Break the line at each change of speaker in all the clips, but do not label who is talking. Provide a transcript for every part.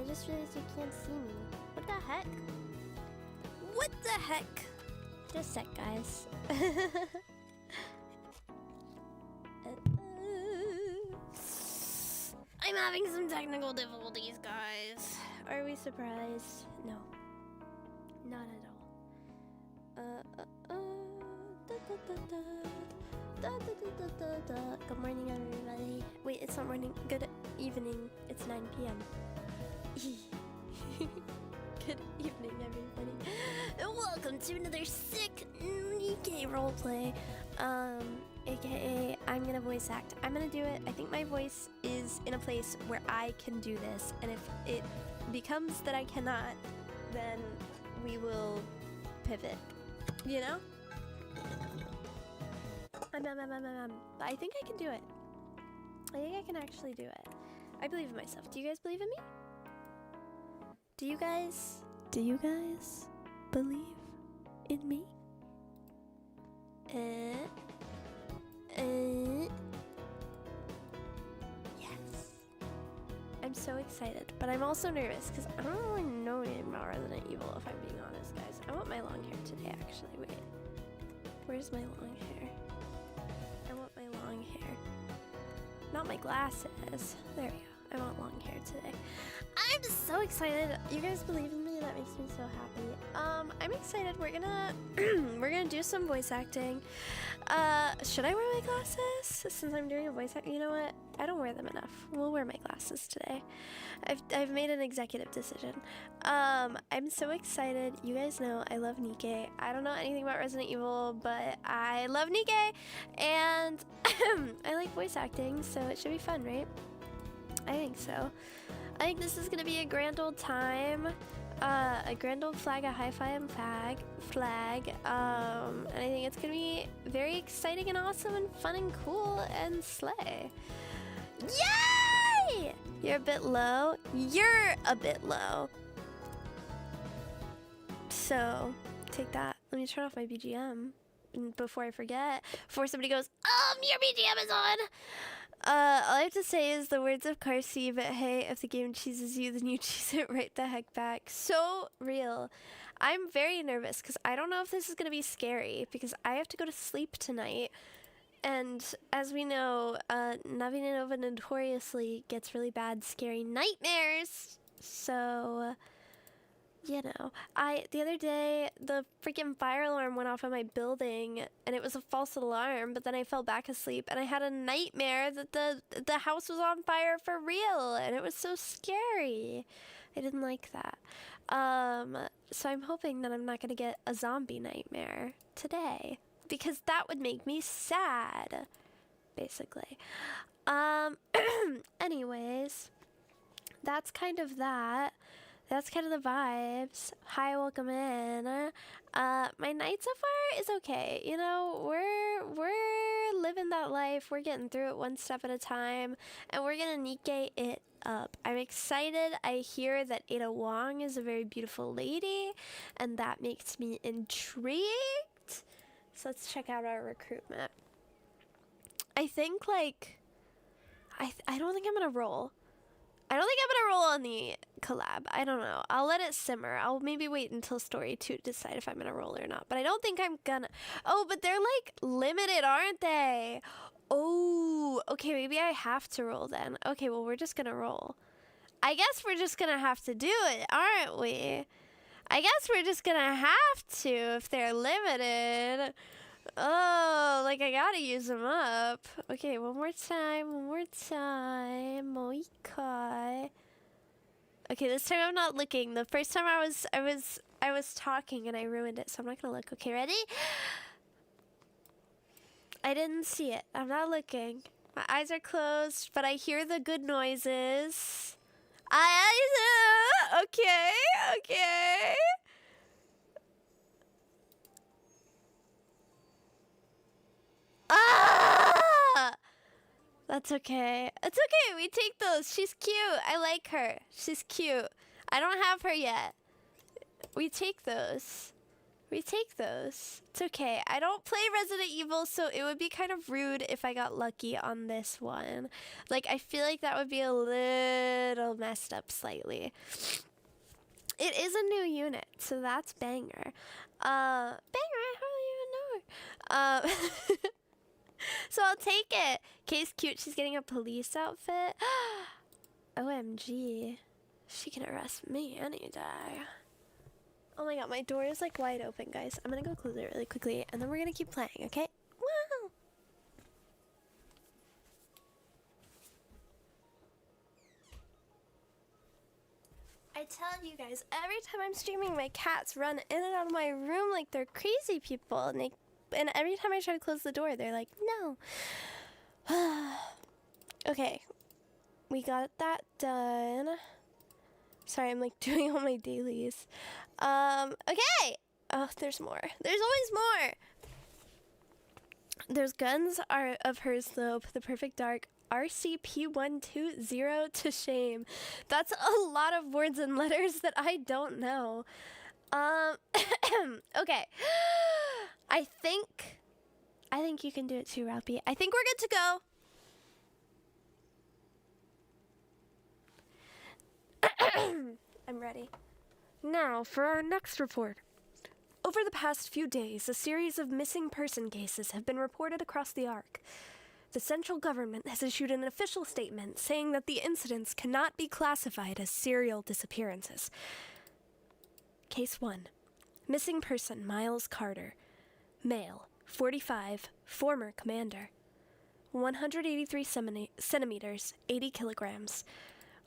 just realized you can't see me. What the heck? What the heck? Just a sec, guys. I'm having some technical difficulties, guys. Are we surprised? No. Not at all. Good morning, everybody. Wait, it's not morning. Good evening. It's 9 p.m. Good evening, everybody. And welcome to another sick Nikke roleplay. AKA, I'm gonna voice act. I'm gonna do it. I think my voice is in a place where I can do this. And if it becomes that I cannot, then we will pivot. You know? But I think I can do it. I think I can actually do it. I believe in myself. Do you guys believe in me? Do you guys believe in me? Yes. I'm so excited, but I'm also nervous because I don't really know anything about Resident Evil, if I'm being honest, guys. I want my long hair today, actually. Wait. Where's my long hair? I want my long hair. Not my glasses. There we go. I want long hair today. I'm so excited. You guys believe in me? That makes me so happy. I'm excited. We're gonna do some voice acting. Should I wear my glasses since I'm doing a voice act? You know what? I don't wear them enough. We'll wear my glasses today. I've made an executive decision. I'm so excited. You guys know I love Nikke. I don't know anything about Resident Evil, but I love Nikke, and I like voice acting, so it should be fun, right? I think so. I think this is gonna be a grand old time, a grand old flag, a high-fi and flag, and I think it's gonna be very exciting and awesome and fun and cool and slay. Yay! You're a bit low. You're a bit low. So, take that. Let me turn off my BGM before I forget. Before somebody goes, your BGM is on! All I have to say is the words of Carsey, but hey, if the game cheeses you, then you cheese it right the heck back. So real. I'm very nervous because I don't know if this is going to be scary because I have to go to sleep tonight. And as we know, Navina notoriously gets really bad, scary nightmares. So, you know, the other day, the freaking fire alarm went off in my building, and it was a false alarm, but then I fell back asleep, and I had a nightmare that the house was on fire for real, and it was so scary. I didn't like that. So I'm hoping that I'm not going to get a zombie nightmare today, because that would make me sad, basically. Anyways, that's kind of that. That's kind of the vibes. Hi, welcome in. My night so far is okay. You know, we're living that life. We're getting through it one step at a time, and we're gonna Nikke it up. I'm excited. I hear that Wong is a very beautiful lady, and that makes me intrigued. So let's check out our recruitment. I think, like, I don't think I'm gonna roll. I don't think I'm gonna roll on the collab. I don't know. I'll let it simmer. I'll maybe wait until story 2 to decide if I'm gonna roll or not. But I don't think I'm gonna. Oh, but they're like limited, aren't they? Oh, okay. Maybe I have to roll then. Okay, well, we're just gonna roll. I guess we're just gonna have to do it, aren't we? I guess we're just gonna have to if they're limited. Oh, like I gotta use them up. Okay, one more time. Moikai. Okay, this time I'm not looking. The first time I was talking and I ruined it, so I'm not gonna look. Okay, ready? I didn't see it. I'm not looking. My eyes are closed, but I hear the good noises. Okay. Ah! That's okay. It's okay. We take those. She's cute. I like her. She's cute. I don't have her yet. We take those. We take those. It's okay. I don't play Resident Evil, so it would be kind of rude if I got lucky on this one. Like, I feel like that would be a little messed up slightly. It is a new unit, so that's banger. Banger, I hardly even know her. So I'll take it. Kay's cute. She's getting a police outfit. OMG. She can arrest me any day. Oh my god, my door is like wide open, guys. I'm gonna go close it really quickly, and then we're gonna keep playing, okay? Wow! I tell you guys, every time I'm streaming, my cats run in and out of my room like they're crazy people, and every time I try to close the door, they're like, no. Okay, we got that done. Sorry, I'm like doing all my dailies. Okay. Oh, there's more. There's always more. Those guns are of her slope, the perfect dark. RCP-120 to shame. That's a lot of words and letters that I don't know. Okay. I think you can do it too, Ralphie. I think we're good to go. I'm ready. Now for our next report. Over the past few days, a series of missing person cases have been reported across the Ark. The central government has issued an official statement saying that the incidents cannot be classified as serial disappearances. Case 1. Missing person Miles Carter. Male, 45, former commander. 183 centimeters, 80 kilograms.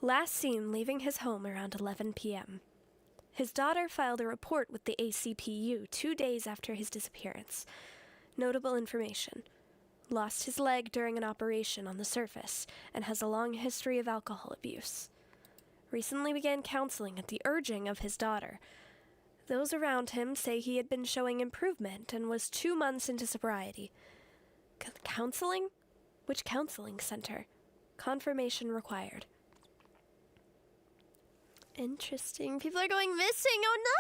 Last seen leaving his home around 11 p.m. His daughter filed a report with the ACPU 2 days after his disappearance. Notable information. Lost his leg during an operation on the surface and has a long history of alcohol abuse. Recently began counseling at the urging of his daughter. Those around him say he had been showing improvement and was 2 months into sobriety. Counseling? Which counseling center? Confirmation required. Interesting. People are going missing. Oh no!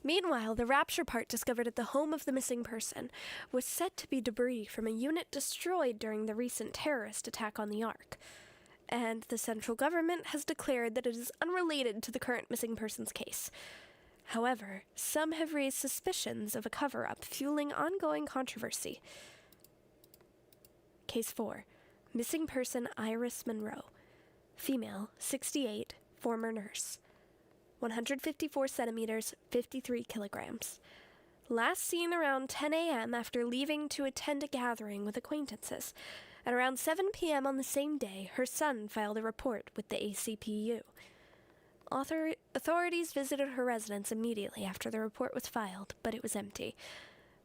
Meanwhile, the rapture part discovered at the home of the missing person was said to be debris from a unit destroyed during the recent terrorist attack on the Ark. And the central government has declared that it is unrelated to the current missing persons case. However, some have raised suspicions of a cover-up, fueling ongoing controversy. Case 4. Missing person Iris Monroe. Female, 68, former nurse. 154 centimeters, 53 kilograms. Last seen around 10 a.m. after leaving to attend a gathering with acquaintances. At around 7 p.m. on the same day, her son filed a report with the ACPU. Authorities visited her residence immediately after the report was filed, but it was empty.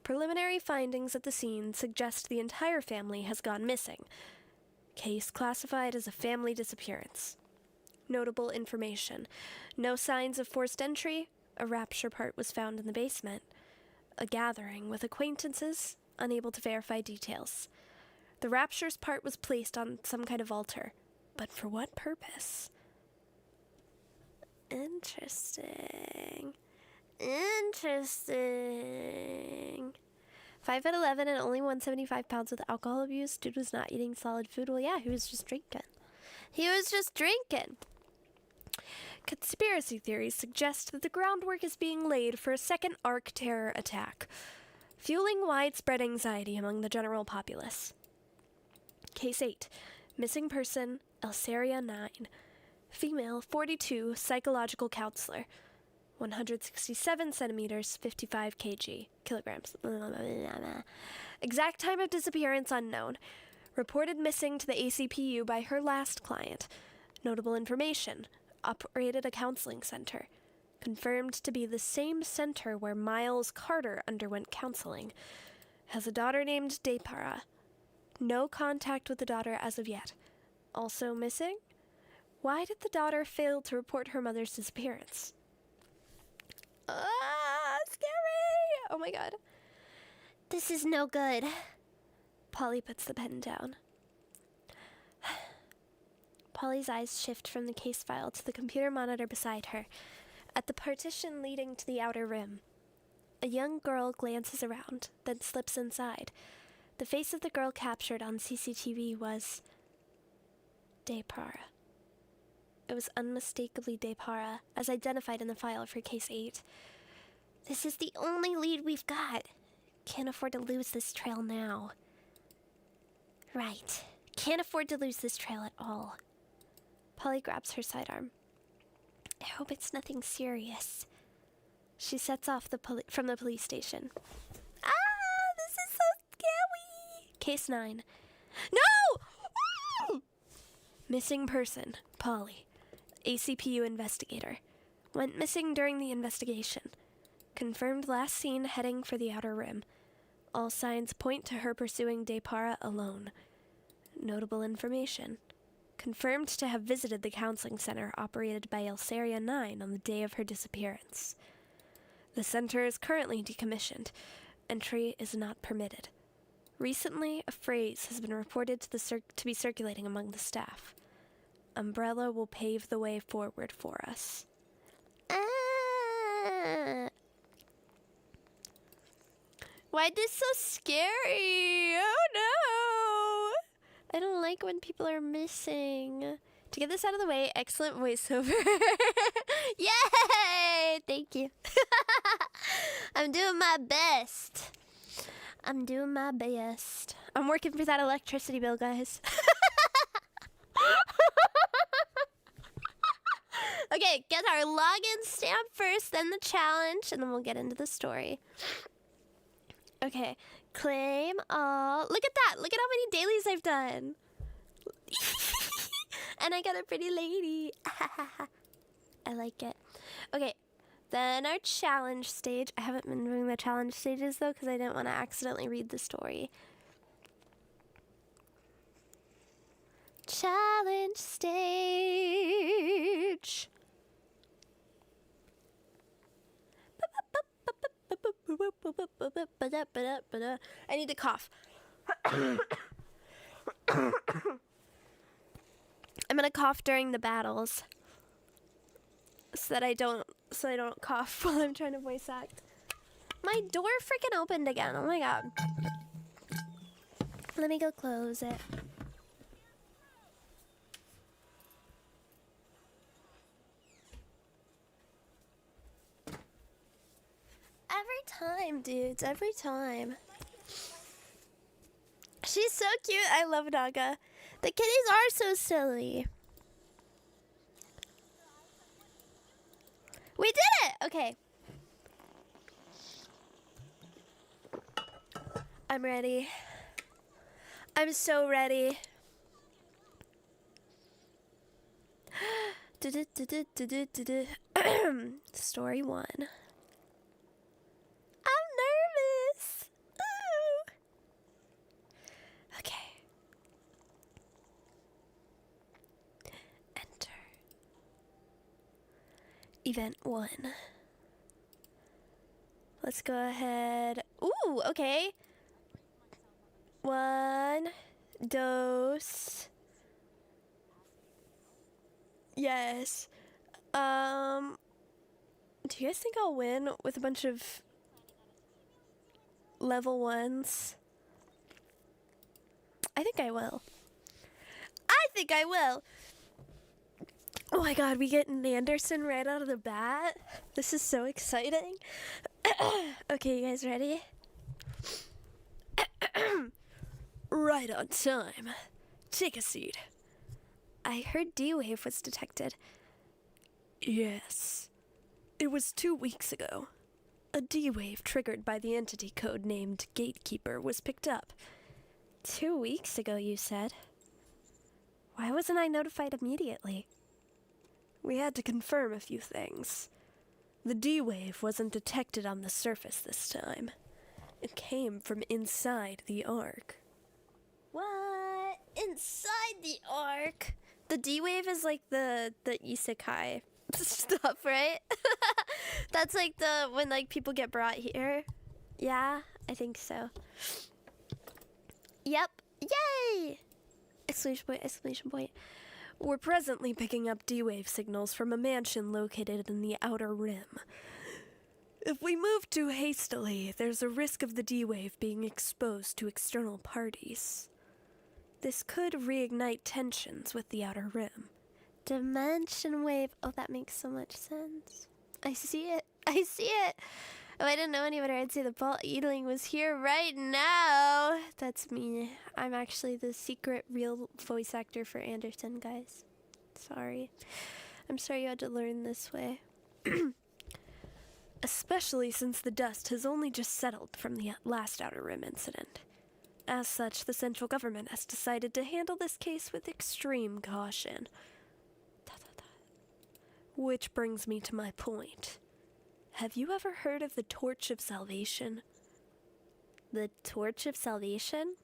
Preliminary findings at the scene suggest the entire family has gone missing. Case classified as a family disappearance. Notable information. No signs of forced entry. A rapture part was found in the basement. A gathering with acquaintances, unable to verify details. The raptures part was placed on some kind of altar. But for what purpose? Interesting. 5'11" and only 175 pounds with alcohol abuse. Dude was not eating solid food. Well, yeah, he was just drinking. Conspiracy theories suggest that the groundwork is being laid for a second Ark terror attack, fueling widespread anxiety among the general populace. Case 8. Missing person Elsaria 9. Female, 42, psychological counselor. 167 centimeters, 55 kilograms. Exact time of disappearance unknown. Reported missing to the ACPU by her last client. Notable information. Operated a counseling center. Confirmed to be the same center where Miles Carter underwent counseling. Has a daughter named Depara. No contact with the daughter as of yet. Also missing? Why did the daughter fail to report her mother's disappearance? Scary! Oh my god. This is no good. Polly puts the pen down. Polly's eyes shift from the case file to the computer monitor beside her, at the partition leading to the outer rim. A young girl glances around, then slips inside. The face of the girl captured on CCTV was Depara. It was unmistakably Depara, as identified in the file for Case 8. This is the only lead we've got. Can't afford to lose this trail now. Right. Can't afford to lose this trail at all. Polly grabs her sidearm. I hope it's nothing serious. She sets off from the police station. Ah, this is so scary. Case 9. No! Missing person, Polly. ACPU investigator. Went missing during the investigation. Confirmed last seen heading for the Outer Rim. All signs point to her pursuing Depara alone. Notable information. Confirmed to have visited the counseling center operated by Elsaria 9 on the day of her disappearance. The center is currently decommissioned. Entry is not permitted. Recently, a phrase has been reported to be circulating among the staff. Umbrella will pave the way forward for us. Why this so scary? Oh no! I don't like when people are missing. To get this out of the way, excellent voiceover. Yay! Thank you. I'm doing my best. I'm doing my best. I'm working for that electricity bill, guys. Okay, get our login stamp first, then the challenge, and then we'll get into the story. Okay, claim all. Look at that. Look at how many dailies I've done. And I got a pretty lady. I like it. Okay, then our challenge stage. I haven't been doing the challenge stages, though, because I didn't want to accidentally read the story. Challenge stage. I need to cough. I'm gonna cough during the battles so I don't cough while I'm trying to voice act. My door freaking opened again. Oh my god. Let me go close it. Every time, dudes. Every time. She's so cute. I love Naga. The kitties are so silly. We did it! Okay. I'm ready. I'm so ready. Story 1. I'm nervous. Ooh. Okay. Enter. Event 1. Let's go ahead. Ooh, okay. 1 dose. Yes. Do you guys think I'll win with a bunch of level 1s? I think I will. I think I will. Oh my god, we get Nanderson right out of the bat. This is so exciting. Okay, you guys ready? Right on time. Take a seat. I heard D-Wave was detected. Yes. It was 2 weeks ago. A D-Wave triggered by the entity code named Gatekeeper was picked up. 2 weeks ago, you said? Why wasn't I notified immediately? We had to confirm a few things. The D-Wave wasn't detected on the surface this time. It came from inside the Ark. What? Inside the Ark? The D-Wave is like the isekai stuff, right? That's like when like people get brought here. Yeah, I think so. Yep. Yay! Exclamation point, exclamation point. We're presently picking up D-Wave signals from a mansion located in the Outer Rim. If we move too hastily, there's a risk of the D-Wave being exposed to external parties. This could reignite tensions with the Outer Rim. Dimension wave. Oh, that makes so much sense. I see it. I see it. If I didn't know any better, I'd say the ball eatling was here right now. That's me. I'm actually the secret real voice actor for Anderson, guys. Sorry. I'm sorry you had to learn this way. Especially since the dust has only just settled from the last Outer Rim incident. As such, the central government has decided to handle this case with extreme caution. Which brings me to my point. Have you ever heard of the Torch of Salvation? The Torch of Salvation?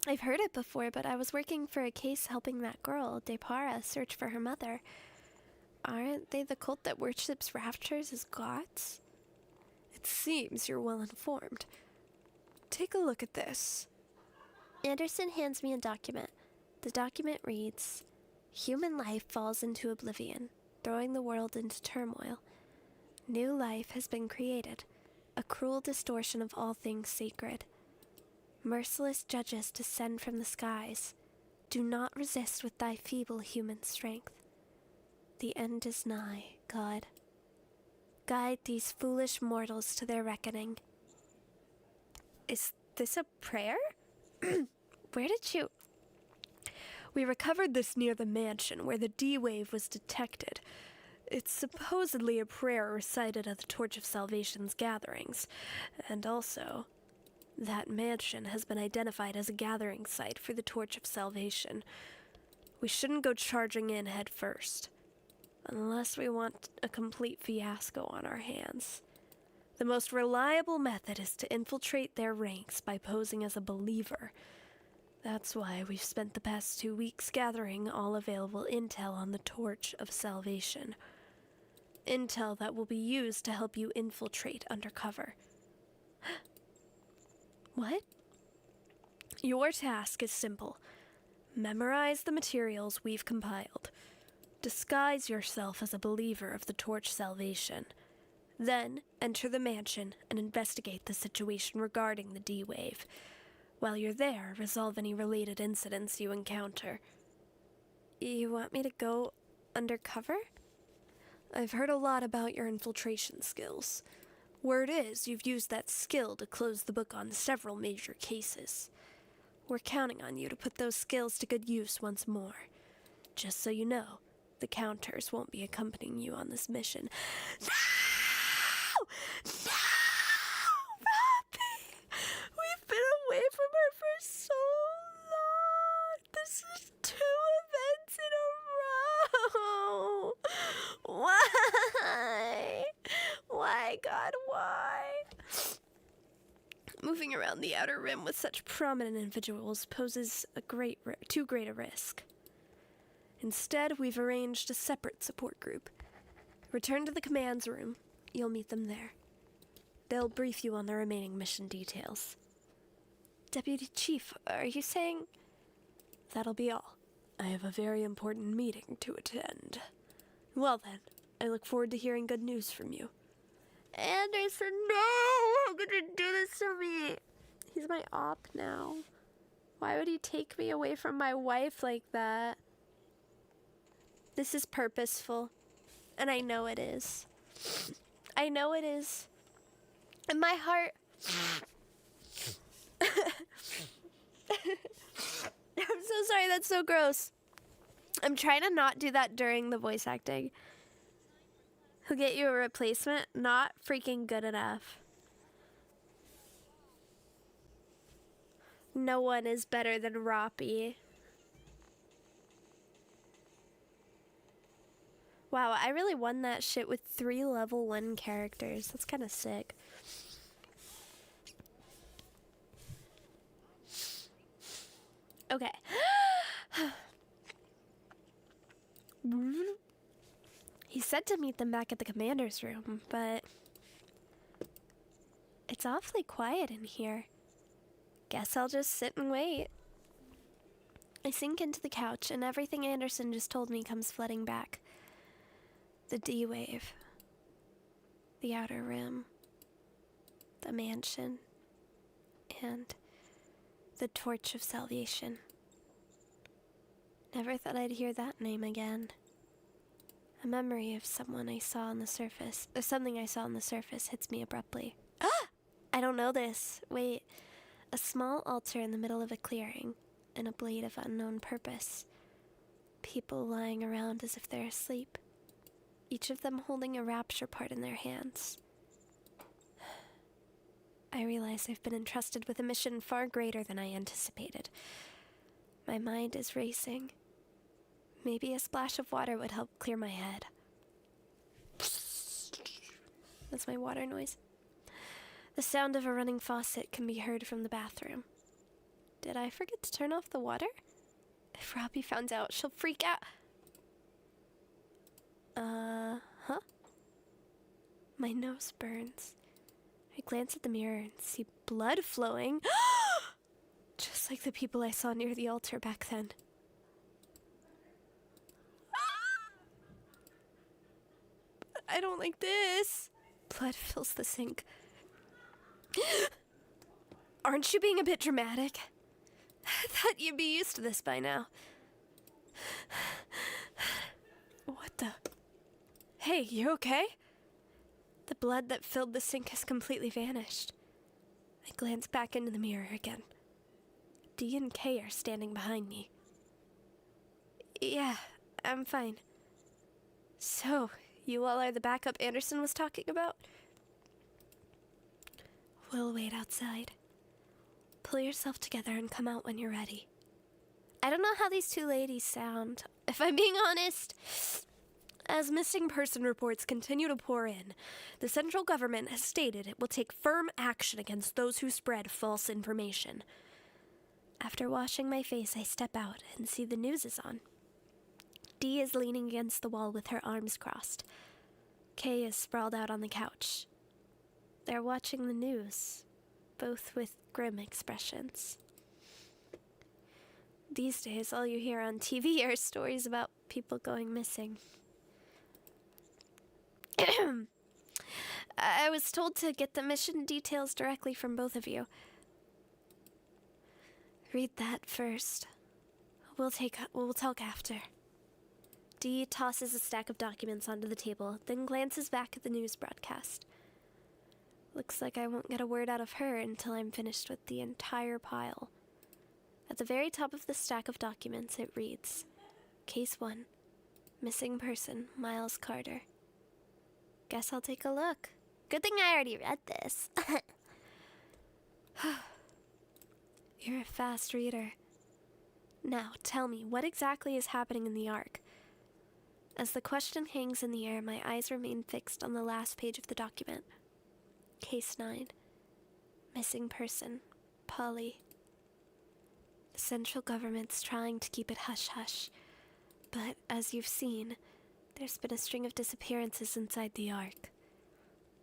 I've heard it before, but I was working for a case helping that girl, Depara, search for her mother. Aren't they the cult that worships raptors as gods? It seems you're well informed. Take a look at this. Anderson hands me a document. The document reads, "Human life falls into oblivion, throwing the world into turmoil. New life has been created, a cruel distortion of all things sacred. Merciless judges descend from the skies. Do not resist with thy feeble human strength. The end is nigh, God. Guide these foolish mortals to their reckoning." Is this a prayer? Where did you... We recovered this near the mansion where the D-Wave was detected. It's supposedly a prayer recited at the Torch of Salvation's gatherings. And also, that mansion has been identified as a gathering site for the Torch of Salvation. We shouldn't go charging in head first, unless we want a complete fiasco on our hands. The most reliable method is to infiltrate their ranks by posing as a believer. That's why we've spent the past 2 weeks gathering all available intel on the Torch of Salvation. Intel that will be used to help you infiltrate undercover. What? Your task is simple. Memorize the materials we've compiled. Disguise yourself as a believer of the Torch Salvation. Then, enter the mansion and investigate the situation regarding the D-Wave. While you're there, resolve any related incidents you encounter. You want me to go undercover? I've heard a lot about your infiltration skills. Word is, you've used that skill to close the book on several major cases. We're counting on you to put those skills to good use once more. Just so you know, the Counters won't be accompanying you on this mission. No! No! Robbie! We've been away from her for so long. This is 2 events in a row. Why? Why, God, why? Moving around the Outer Rim with such prominent individuals poses too great a risk. Instead, we've arranged a separate support group. Return to the commands room. You'll meet them there. They'll brief you on the remaining mission details. Deputy Chief, are you saying... That'll be all. I have a very important meeting to attend. Well then, I look forward to hearing good news from you. Anderson, no! How could you do this to me? He's my op now. Why would he take me away from my wife like that? This is purposeful, and I know it is. I know it is. In my heart... I'm so sorry, that's so gross. I'm trying to not do that during the voice acting. He'll get you a replacement. Not freaking good enough. No one is better than Roppy. Wow, I really won that shit with 3 level 1 characters. That's kind of sick. Okay. He said to meet them back at the commander's room, but it's awfully quiet in here. Guess I'll just sit and wait. I sink into the couch, and everything Anderson just told me comes flooding back. The D-Wave. The Outer Rim, the Mansion, and the Torch of Salvation. Never thought I'd hear that name again. A memory of something I saw on the surface hits me abruptly. Ah! I don't know this. Wait. A small altar in the middle of a clearing, and a blade of unknown purpose. People lying around as if they're asleep, each of them holding a rapture part in their hands. I realize I've been entrusted with a mission far greater than I anticipated. My mind is racing. Maybe a splash of water would help clear my head. That's my water noise. The sound of a running faucet can be heard from the bathroom. Did I forget to turn off the water? If Robbie found out, she'll freak out. Huh? My nose burns. I glance at the mirror and see blood flowing. Just like the people I saw near the altar back then. I don't like this. Blood fills the sink. Aren't you being a bit dramatic? I thought you'd be used to this by now. What the? Hey, you okay? The blood that filled the sink has completely vanished. I glance back into the mirror again. D and K are standing behind me. Yeah, I'm fine. So, you all are the backup Anderson was talking about? We'll wait outside. Pull yourself together and come out when you're ready. I don't know how these two ladies sound, if I'm being honest. As missing person reports continue to pour in, the central government has stated it will take firm action against those who spread false information. After washing my face, I step out and see the news is on. D is leaning against the wall with her arms crossed. K is sprawled out on the couch. They're watching the news, both with grim expressions. These days, all you hear on TV are stories about people going missing. I was told to get the mission details directly from both of you. Read that first. We'll talk after. Dee tosses a stack of documents onto the table, then glances back at the news broadcast. Looks like I won't get a word out of her until I'm finished with the entire pile. At the very top of the stack of documents, it reads, Case 1, Missing Person, Miles Carter. Guess I'll take a look. Good thing I already read this. You're a fast reader. Now, tell me, what exactly is happening in the Ark? As the question hangs in the air, my eyes remain fixed on the last page of the document. Case 9. Missing Person, Polly. The central government's trying to keep it hush-hush, but as you've seen, there's been a string of disappearances inside the Ark.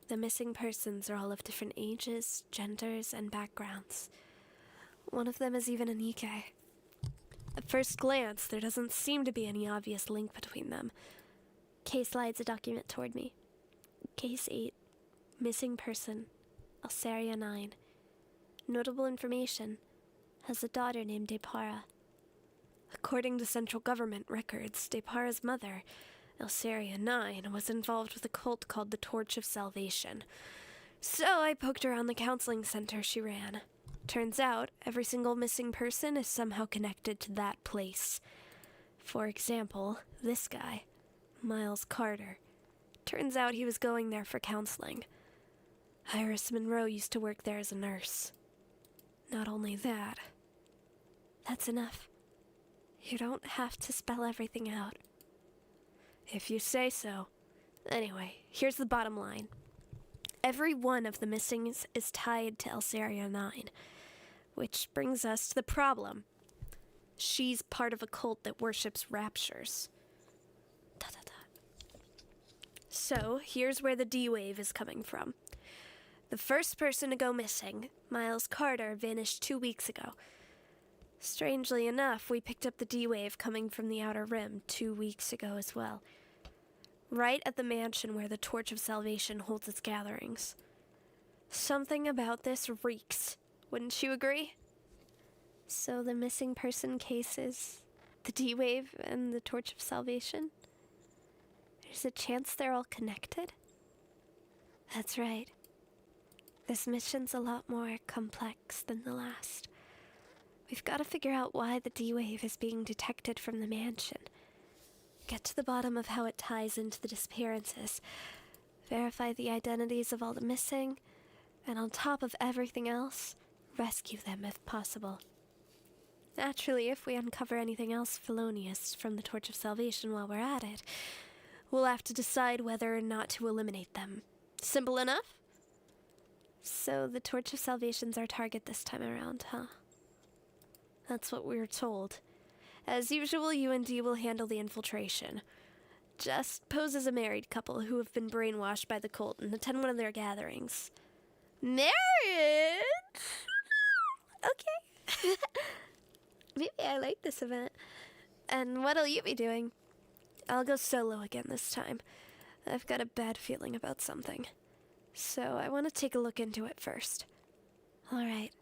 The missing persons are all of different ages, genders, and backgrounds. One of them is even a Nikke. At first glance, there doesn't seem to be any obvious link between them. Kay slides a document toward me. Case 8. Missing Person, Alsaria 9. Notable information. Has a daughter named Depara. According to central government records, Depara's mother, Alsaria 9, was involved with a cult called the Torch of Salvation. So I poked around the counseling center she ran. Turns out, every single missing person is somehow connected to that place. For example, this guy, Miles Carter. Turns out he was going there for counseling. Iris Monroe used to work there as a nurse. Not only that, that's enough. You don't have to spell everything out. If you say so. Anyway, here's the bottom line. Every one of the missings is tied to Alsaria 9. Which brings us to the problem. She's part of a cult that worships raptures. So, here's where the D-Wave is coming from. The first person to go missing, Miles Carter, vanished 2 weeks ago. Strangely enough, we picked up the D-Wave coming from the Outer Rim 2 weeks ago as well. right at the mansion where the Torch of Salvation holds its gatherings. Something about this reeks, wouldn't you agree? So the missing person cases, the D-Wave, and the Torch of Salvation? There's a chance they're all connected? That's right. This mission's a lot more complex than the last. We've got to figure out why the D-Wave is being detected from the mansion. Get to the bottom of how it ties into the disappearances. Verify the identities of all the missing, and on top of everything else, rescue them if possible. Naturally, if we uncover anything else felonious from the Torch of Salvation while we're at it, we'll have to decide whether or not to eliminate them. Simple enough? So the Torch of Salvation's our target this time around, huh? That's what we were told. As usual, you and Dee will handle the infiltration. Just pose as a married couple who have been brainwashed by the cult and attend one of their gatherings. Marriage? Okay. Maybe I like this event. And what'll you be doing? I'll go solo again this time. I've got a bad feeling about something. So I want to take a look into it first. Alright.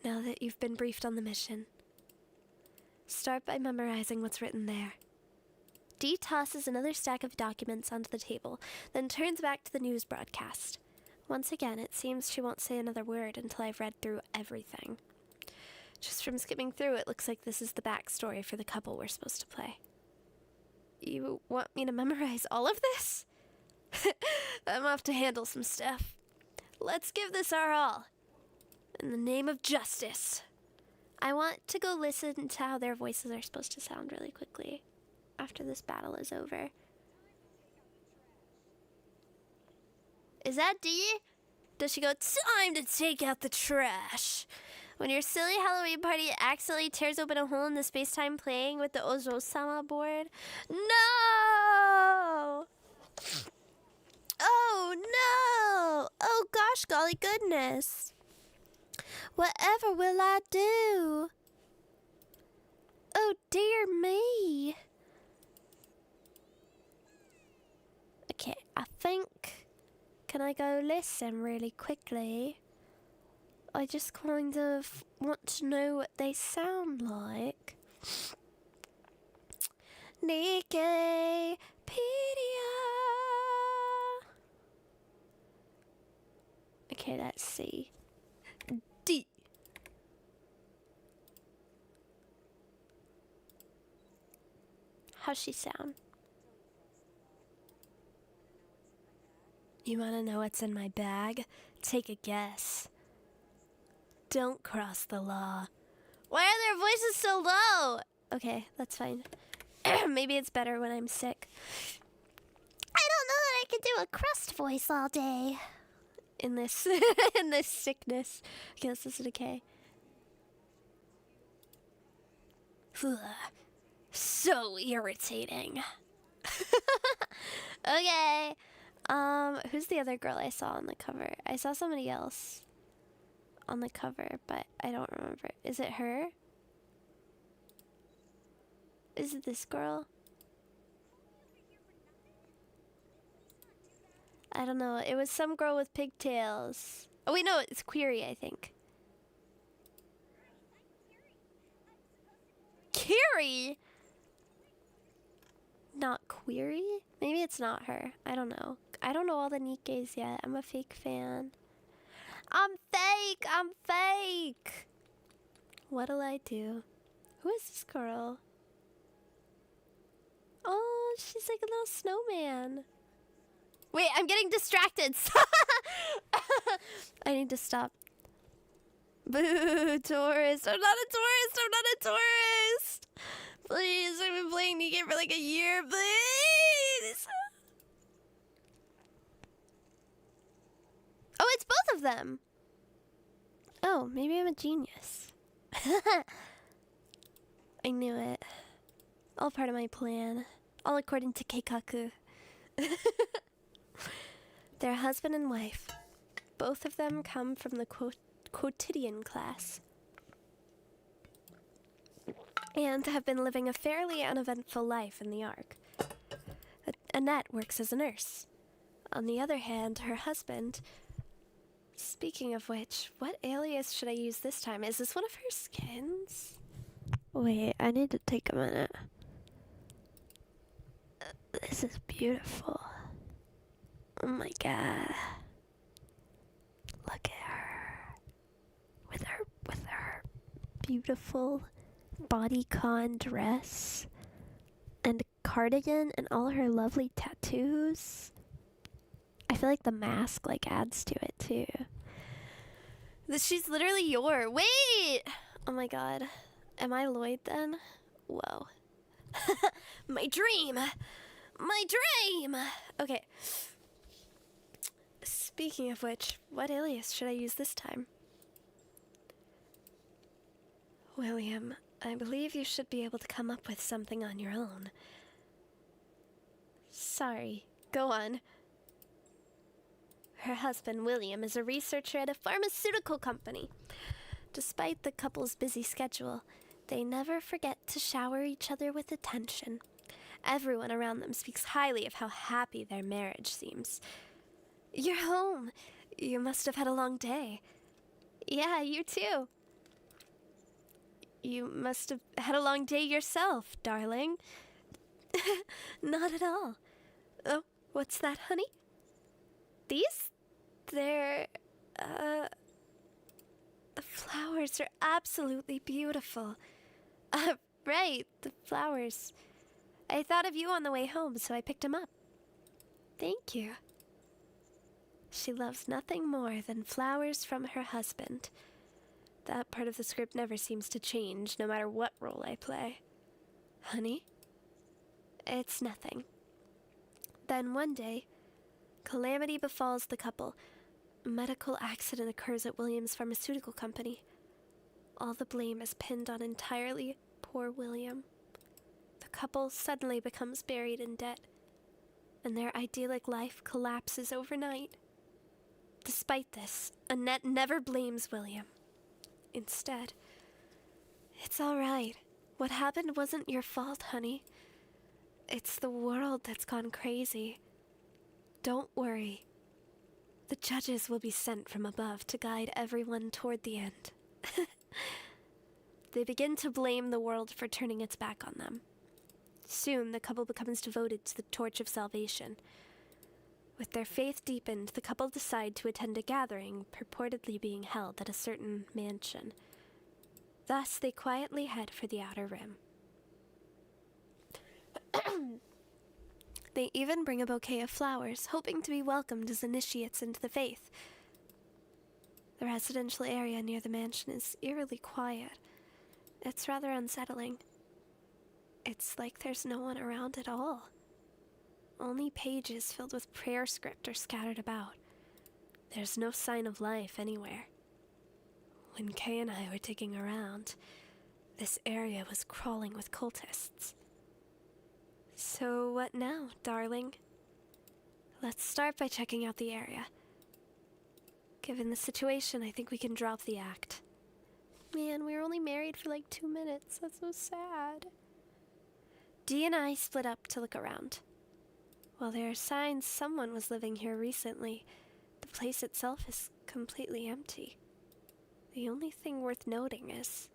Now that you've been briefed on the mission, start by memorizing what's written there. Dee tosses another stack of documents onto the table, then turns back to the news broadcast. Once again, it seems she won't say another word until I've read through everything. Just from skimming through, it looks like this is the backstory for the couple we're supposed to play. You want me to memorize all of this? I'm off to handle some stuff. Let's give this our all. In the name of justice. I want to go listen to how their voices are supposed to sound really quickly after this battle is over. Is that Dee? Does she go, time to take out the trash? When your silly Halloween party accidentally tears open a hole in the space-time playing with the Ozo-sama board? No! Oh, no! Oh, gosh, golly goodness. Whatever will I do? Oh, dear me. Okay, I think... Can I go listen really quickly? I just kind of want to know what they sound like. Nikke, okay, let's see. D. How's she sound? You want to know what's in my bag? Take a guess. Don't cross the law. Why are their voices so low? Okay, that's fine. Maybe it's better when I'm sick. I don't know that I can do a crust voice all day. In this in this sickness. I guess this is okay. So irritating. Okay. Who's the other girl I saw on the cover? I saw somebody else on the cover, but I don't remember. Is it her? Is it this girl? I don't know. It was some girl with pigtails. Oh wait, no, it's Query, I think. Kiri? Not Query? Maybe it's not her. I don't know. I don't know all the Nikkes yet. I'm a fake fan. I'm fake! I'm fake! What'll I do? Who is this girl? Oh, she's like a little snowman. Wait, I'm getting distracted. I need to stop. Boo, tourist. I'm not a tourist. I'm not a tourist. Please, I've been playing Nikke for like a year. Please. Oh, it's both of them. Oh, maybe I'm a genius. I knew it. All part of my plan. All according to Keikaku. They're husband and wife. Both of them come from the quotidian class. And have been living a fairly uneventful life in the Ark. Annette works as a nurse. On the other hand, her husband... Speaking of which, what alias should I use this time? Is this one of her skins? Wait, I need to take a minute. This is beautiful. Oh my god. Look at her. With her beautiful bodycon dress and a cardigan and all her lovely tattoos. I feel like the mask adds to it too. She's literally your... Wait! Oh my god. Am I Lloyd then? Whoa. My dream! My dream! Okay. Speaking of which, what alias should I use this time? William, I believe you should be able to come up with something on your own. Sorry, go on. Her husband, William, is a researcher at a pharmaceutical company. Despite the couple's busy schedule, they never forget to shower each other with attention. Everyone around them speaks highly of how happy their marriage seems. You're home. You must have had a long day. Yeah, you too. You must have had a long day yourself, darling. Not at all. Oh, what's that, honey? These? They're, the flowers are absolutely beautiful. Right, the flowers. I thought of you on the way home, so I picked them up. Thank you. She loves nothing more than flowers from her husband. That part of the script never seems to change, no matter what role I play. Honey? It's nothing. Then one day, calamity befalls the couple. A medical accident occurs at William's pharmaceutical company. All the blame is pinned on entirely poor William. The couple suddenly becomes buried in debt, and their idyllic life collapses overnight. Despite this, Annette never blames William. Instead, it's all right. What happened wasn't your fault, honey. It's the world that's gone crazy. Don't worry. The judges will be sent from above to guide everyone toward the end. They begin to blame the world for turning its back on them. Soon, the couple becomes devoted to the torch of salvation. With their faith deepened, the couple decide to attend a gathering purportedly being held at a certain mansion. Thus, they quietly head for the Outer Rim. They even bring a bouquet of flowers, hoping to be welcomed as initiates into the faith. The residential area near the mansion is eerily quiet. It's rather unsettling. It's like there's no one around at all. Only pages filled with prayer script are scattered about. There's no sign of life anywhere. When Kay and I were digging around, this area was crawling with cultists. So what now, darling? Let's start by checking out the area. Given the situation, I think we can drop the act. Man, we were only married for 2 minutes. That's so sad. Dee and I split up to look around. While there are signs someone was living here recently, the place itself is completely empty. The only thing worth noting is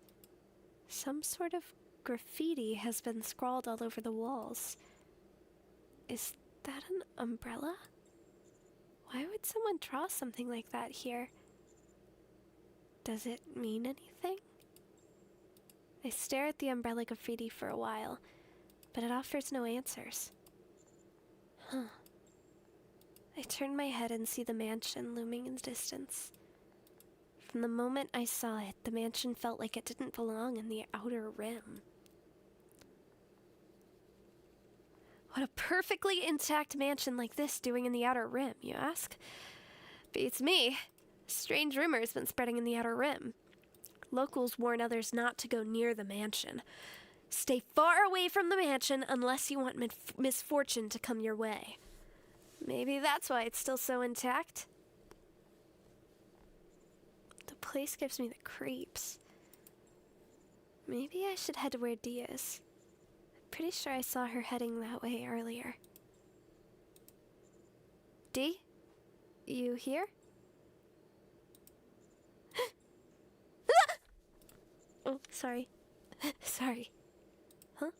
some sort of graffiti has been scrawled all over the walls. Is that an umbrella? Why would someone draw something like that here? Does it mean anything? I stare at the umbrella graffiti for a while, but it offers no answers. I turn my head and see the mansion looming in the distance. From the moment I saw it, the mansion felt like it didn't belong in the Outer Rim. What a perfectly intact mansion like this doing in the Outer Rim, you ask? Beats me. Strange rumor has been spreading in the Outer Rim. Locals warn others not to go near the mansion. Stay far away from the mansion unless you want misfortune to come your way. Maybe that's why it's still so intact. The place gives me the creeps. Maybe I should head to where Dee is. I'm pretty sure I saw her heading that way earlier. Dee? You here? Oh, sorry. Sorry. Huh?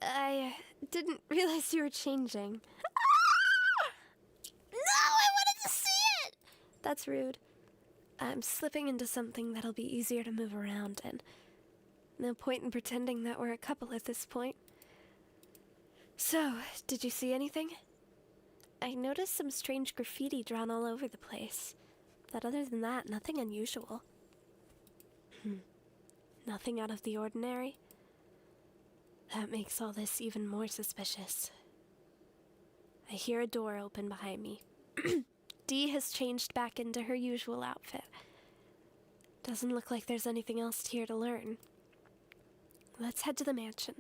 I didn't realize you were changing. No, I wanted to see it! That's rude. I'm slipping into something that'll be easier to move around in. No point in pretending that we're a couple at this point. So, did you see anything? I noticed some strange graffiti drawn all over the place. But other than that, nothing unusual. Nothing out of the ordinary? That makes all this even more suspicious. I hear a door open behind me. Dee has changed back into her usual outfit. Doesn't look like there's anything else here to learn. Let's head to the mansion.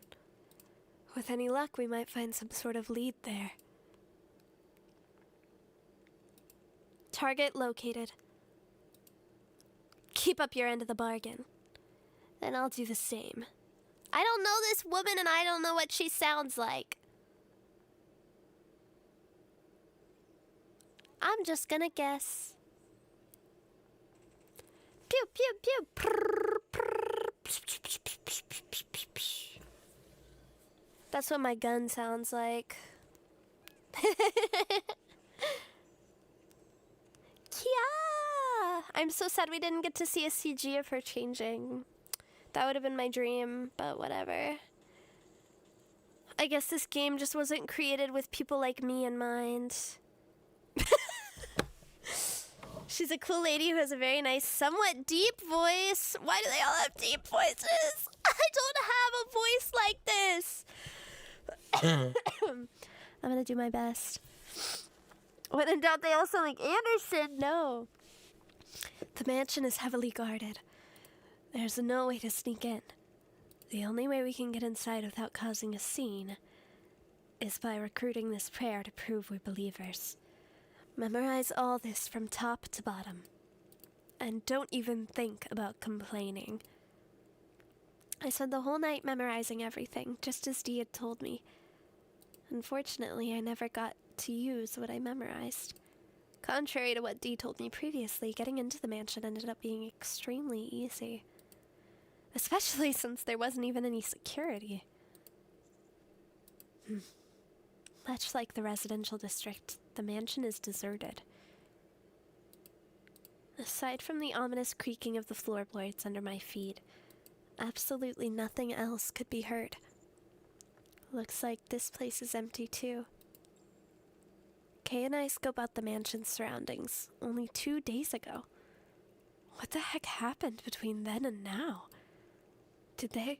With any luck, we might find some sort of lead there. Target located. Keep up your end of the bargain. And I'll do the same. I don't know this woman and I don't know what she sounds like. I'm just gonna guess. Pew pew pew. That's what my gun sounds like. Kia! I'm so sad we didn't get to see a CG of her changing. That would have been my dream, but whatever. I guess this game just wasn't created with people like me in mind. She's a cool lady who has a very nice, somewhat deep voice. Why do they all have deep voices? I don't have a voice like this. I'm gonna do my best. When in doubt, they all sound like Anderson. No. The mansion is heavily guarded. There's no way to sneak in. The only way we can get inside without causing a scene is by recruiting this prayer to prove we're believers. Memorize all this from top to bottom. And don't even think about complaining. I spent the whole night memorizing everything, just as Dee had told me. Unfortunately, I never got to use what I memorized. Contrary to what Dee told me previously, getting into the mansion ended up being extremely easy. Especially since there wasn't even any security. Much like the residential district, the mansion is deserted. Aside from the ominous creaking of the floorboards under my feet, absolutely nothing else could be heard. Looks like this place is empty too. Kay and I scope out the mansion's surroundings only 2 days ago. What the heck happened between then and now? Did they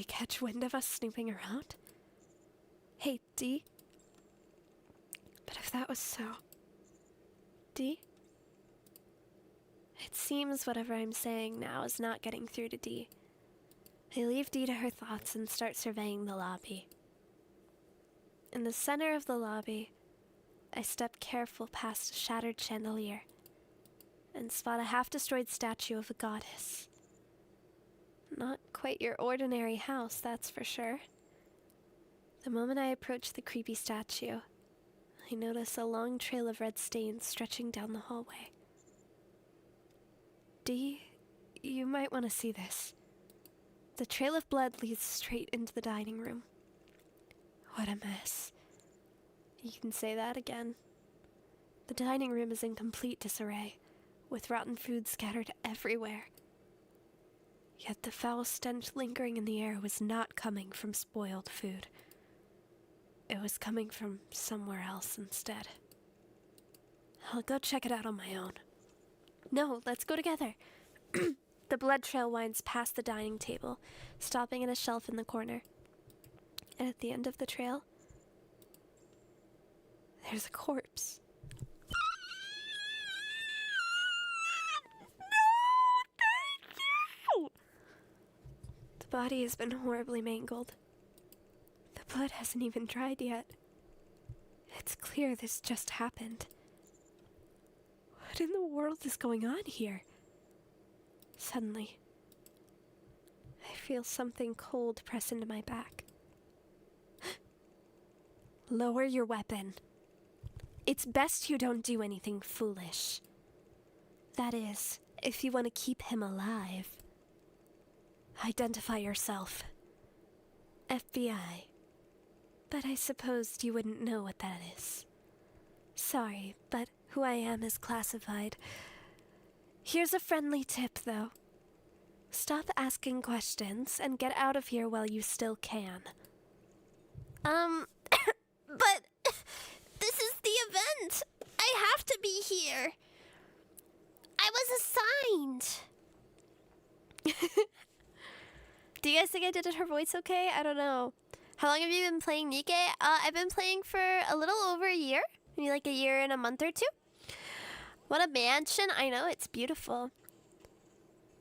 catch wind of us snooping around? Hey, Dee? But if that was so... Dee? It seems whatever I'm saying now is not getting through to Dee. I leave Dee to her thoughts and start surveying the lobby. In the center of the lobby, I step careful past a shattered chandelier and spot a half-destroyed statue of a goddess. Not quite your ordinary house, that's for sure. The moment I approach the creepy statue, I notice a long trail of red stains stretching down the hallway. Dee, you might want to see this. The trail of blood leads straight into the dining room. What a mess. You can say that again. The dining room is in complete disarray, with rotten food scattered everywhere. Yet the foul stench lingering in the air was not coming from spoiled food. It was coming from somewhere else instead. I'll go check it out on my own. No, let's go together. The blood trail winds past the dining table, stopping at a shelf in the corner. And at the end of the trail, there's a corpse. The body has been horribly mangled. The blood hasn't even dried yet. It's clear this just happened. What in the world is going on here? Suddenly, I feel something cold press into my back. Lower your weapon. It's best you don't do anything foolish. That is, if you want to keep him alive. Identify yourself. FBI. But I supposed you wouldn't know what that is. Sorry, but who I am is classified. Here's a friendly tip, though. Stop asking questions and get out of here while you still can.
But this is the event. I have to be here. I was assigned.
Do you guys think I did her voice okay? I don't know. How long have you been playing Nikke? I've been playing for a little over a year. Maybe like a year and a month or two. What a mansion. I know, it's beautiful.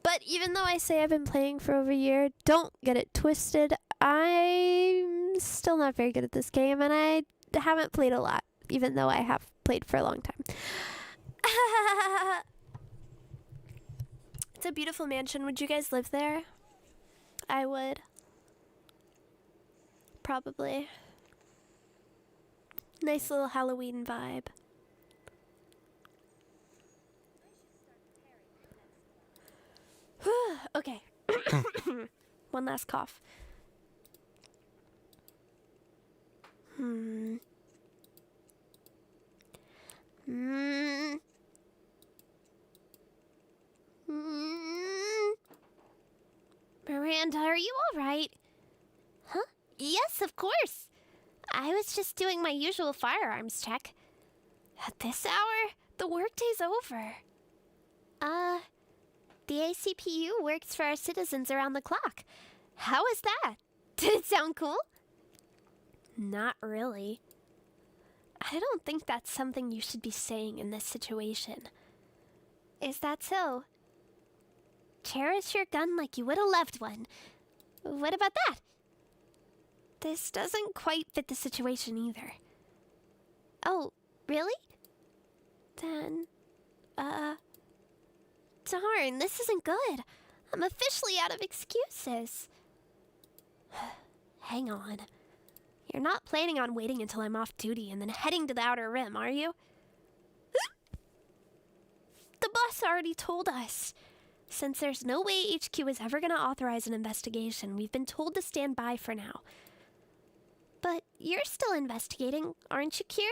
But even though I say I've been playing for over a year, don't get it twisted. I'm still not very good at this game, and I haven't played a lot, even though I have played for a long time. It's a beautiful mansion. Would you guys live there? I would. Probably. Nice little Halloween vibe. Okay. One last cough.
Miranda, are you all right? Huh? Yes, of course. I was just doing my usual firearms check. At this hour, the workday's over. The ACPU works for our citizens around the clock. How was that? Did it sound cool?
Not really. I don't think that's something you should be saying in this situation.
Is that so? Cherish your gun like you would a loved one. What about that?
This doesn't quite fit the situation either.
Oh, really?
Then,
darn, this isn't good. I'm officially out of excuses.
hang on. You're not planning on waiting until I'm off duty and then heading to the Outer Rim, are you? The boss already told us. Since there's no way HQ is ever going to authorize an investigation, we've been told to stand by for now.
But you're still investigating, aren't you, Kiri?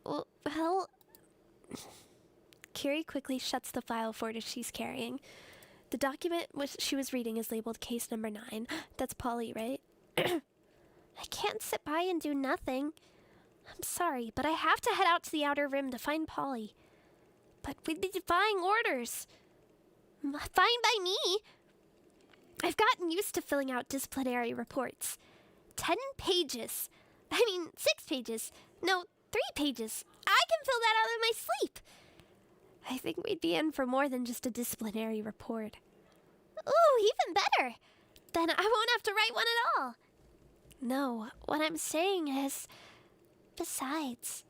Well... Kiri quickly shuts the file folder she's carrying. The document she was reading is labeled case number 9. That's Polly, right?
I can't sit by and do nothing.
I'm sorry, but I have to head out to the Outer Rim to find Polly.
But we'd be defying orders. Fine by me.
I've gotten used to filling out disciplinary reports.
10 pages. 6 pages. No, 3 pages. I can fill that out in my sleep.
I think we'd be in for more than just a disciplinary report.
Ooh, even better. Then I won't have to write one at all.
No, what I'm saying is...
Besides,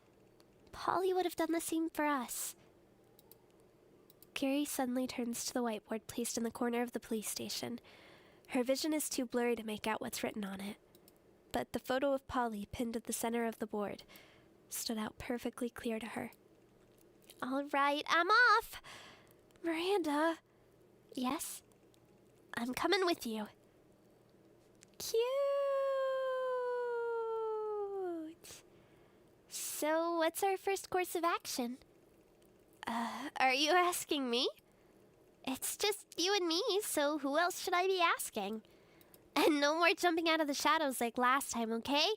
Polly would have done the same for us.
Kiri suddenly turns to the whiteboard placed in the corner of the police station. Her vision is too blurry to make out what's written on it. But the photo of Polly pinned at the center of the board stood out perfectly clear to her.
All right, I'm off.
Miranda.
Yes? I'm coming with you.
Cute.
So, what's our first course of action?
Are you asking me?
It's just you and me, so who else should I be asking? And no more jumping out of the shadows like last time, okay?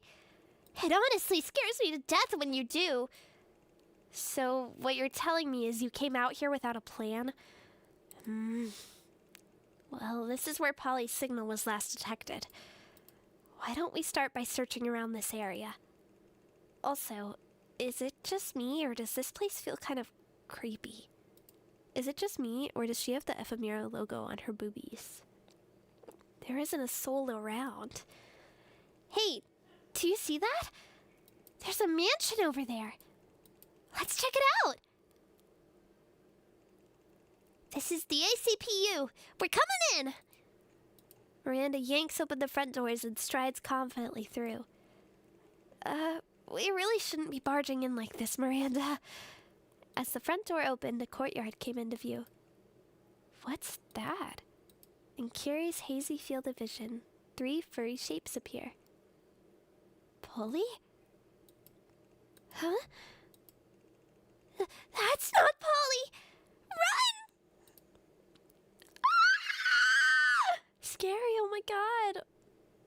It honestly scares me to death when you do.
So, what you're telling me is you came out here without a plan? Well, this is where Polly's signal was last detected. Why don't we start by searching around this area? Also, is it just me, or does this place feel kind of creepy? Is it just me, or does she have the Ephemera logo on her boobies? There isn't a soul around.
Hey, do you see that? There's a mansion over there. Let's check it out. This is the ACPU. We're coming in.
Miranda yanks open the front doors and strides confidently through.
We really shouldn't be barging in like this, Miranda. As the front door opened, a courtyard came into view. What's that? In Curie's hazy field of vision, 3 furry shapes appear. Polly? Huh? That's not Polly! Run! Ah!
Scary, oh my god.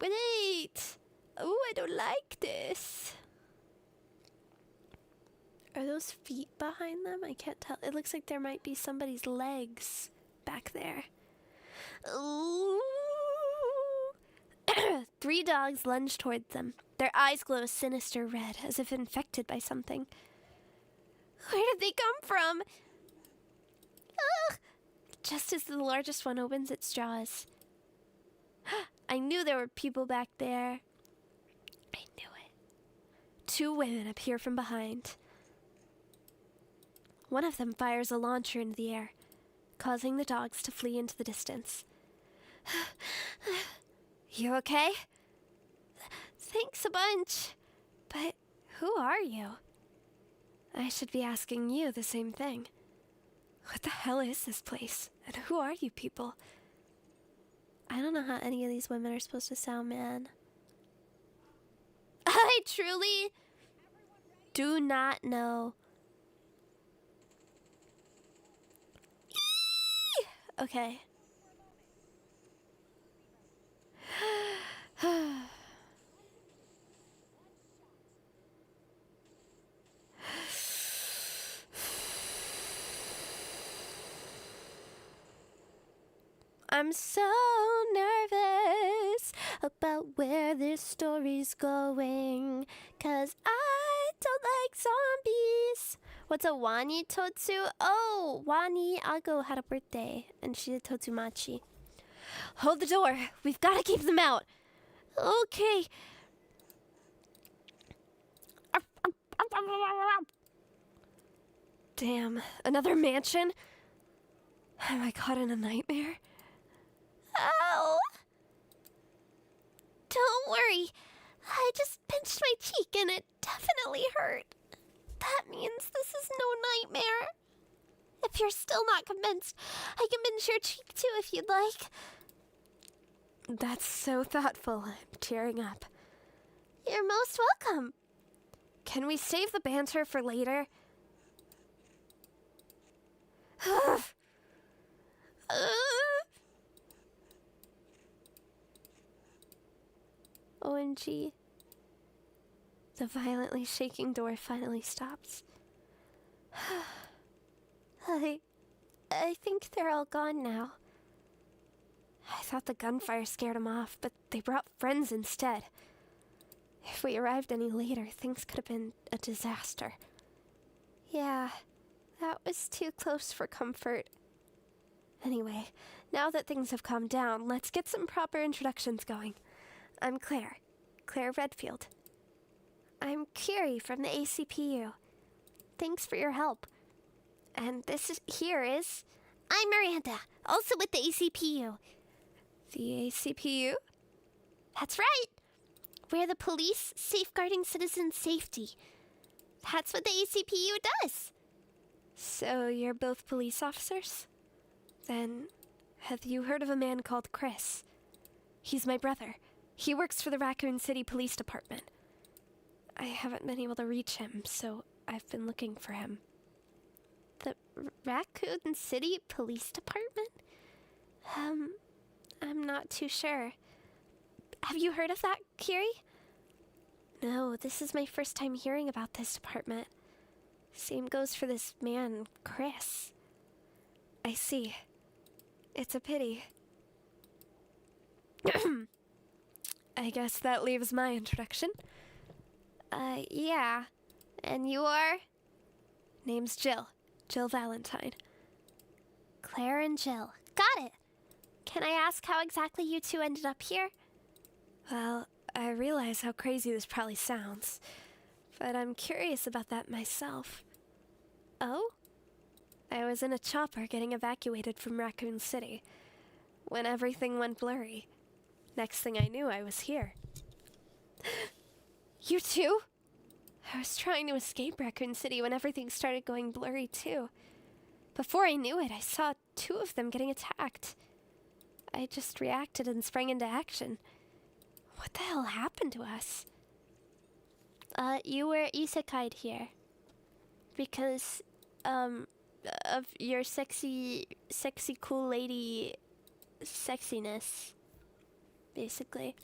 Wait. Oh, I don't like this. Are those feet behind them? I can't tell. It looks like there might be somebody's legs back there.
Ooh.
3 dogs lunge towards them. Their eyes glow a sinister red, as if infected by something.
Where did they come from? Ugh.
Just as the largest one opens its jaws. I knew there were people back there. I knew it. 2 women appear from behind. One of them fires a launcher into the air, causing the dogs to flee into the distance. You okay?
Thanks a bunch.
But who are you? I should be asking you the same thing. What the hell is this place? And who are you people? I don't know how any of these women are supposed to sound, man.
I truly
do not know. Okay. I'm so nervous about where this story's going, 'cause I don't like zombies. What's a Wani Totsu? Oh, Wani Ago had a birthday, and she did Totsumachi. Hold the door. We've got to keep them out. Okay. Damn, another mansion? Am I caught in a nightmare?
Ow! Don't worry. I just pinched my cheek and it definitely hurt. That means this is no nightmare. If you're still not convinced, I can pinch your cheek too if you'd like.
That's so thoughtful. I'm tearing up.
You're most welcome.
Can we save the banter for later? OMG. The violently shaking door finally stops. I think they're all gone now. I thought the gunfire scared them off, but they brought friends instead. If we arrived any later, things could have been a disaster. Yeah, that was too close for comfort. Anyway, now that things have calmed down, let's get some proper introductions going. I'm Claire Redfield. I'm Curie from the ACPU. Thanks for your help. And here is...
I'm Miranda, also with the ACPU.
The ACPU?
That's right. We're the police safeguarding citizen safety. That's what the ACPU does.
So you're both police officers? Then, have you heard of a man called Chris? He's my brother. He works for the Raccoon City Police Department. I haven't been able to reach him, so I've been looking for him.
The Raccoon City Police Department?
I'm not too sure. Have you heard of that, Curie? No, this is my first time hearing about this department. Same goes for this man, Chris. I see. It's a pity. I guess that leaves my introduction. Yeah. And you are? Name's Jill. Jill Valentine.
Claire and Jill. Got it. Can I ask how exactly you two ended up here?
Well, I realize how crazy this probably sounds, but I'm curious about that myself.
Oh?
I was in a chopper getting evacuated from Raccoon City when everything went blurry. Next thing I knew, I was here. You too?
I was trying to escape Raccoon City when everything started going blurry, too. Before I knew it, I saw 2 of them getting attacked. I just reacted and sprang into action. What the hell happened to us? You were isekai'd here. Because, of your sexy cool lady sexiness. Basically.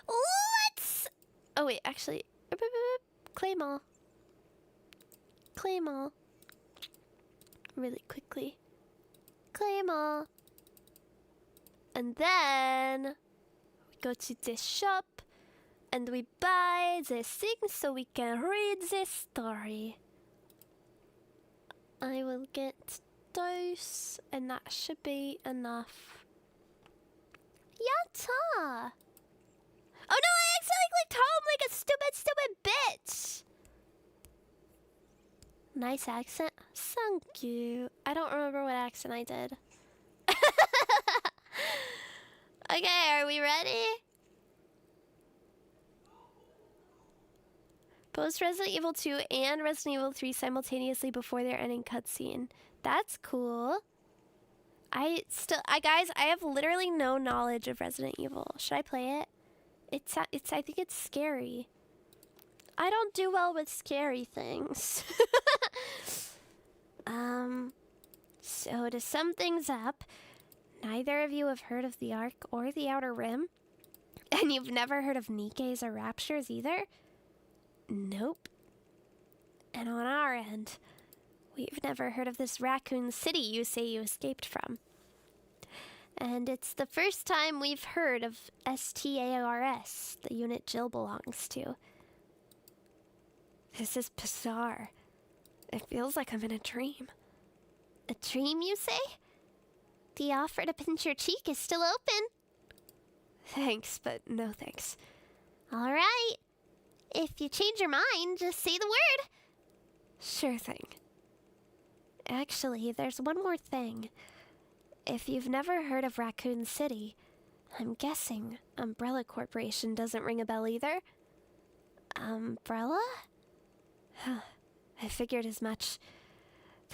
Let's... Oh, wait, actually... Claim all. Claim all. Really quickly. Claim all. And then... we go to this shop. And we buy this thing so we can read this story. I will get those, and that should be enough. Yatta! Oh no, I accidentally clicked home like a stupid bitch! Nice accent. Thank you. I don't remember what accent I did. Okay, are we ready? Post Resident Evil 2 and Resident Evil 3 simultaneously before their ending cutscene. That's cool. Guys, I have literally no knowledge of Resident Evil. Should I play it? I think it's scary. I don't do well with scary things. So to sum things up, neither of you have heard of the Ark or the Outer Rim, and you've never heard of Nikke's or Raptures either? Nope. And on our end, we've never heard of this Raccoon City you say you escaped from. And it's the first time we've heard of STARS, the unit Jill belongs to. This is bizarre. It feels like I'm in a dream. A dream, you say? The offer to pinch your cheek is still open. Thanks, but no thanks. All right. If you change your mind, just say the word. Sure thing. Actually, there's one more thing. If you've never heard of Raccoon City, I'm guessing Umbrella Corporation doesn't ring a bell either. Umbrella? I figured as much.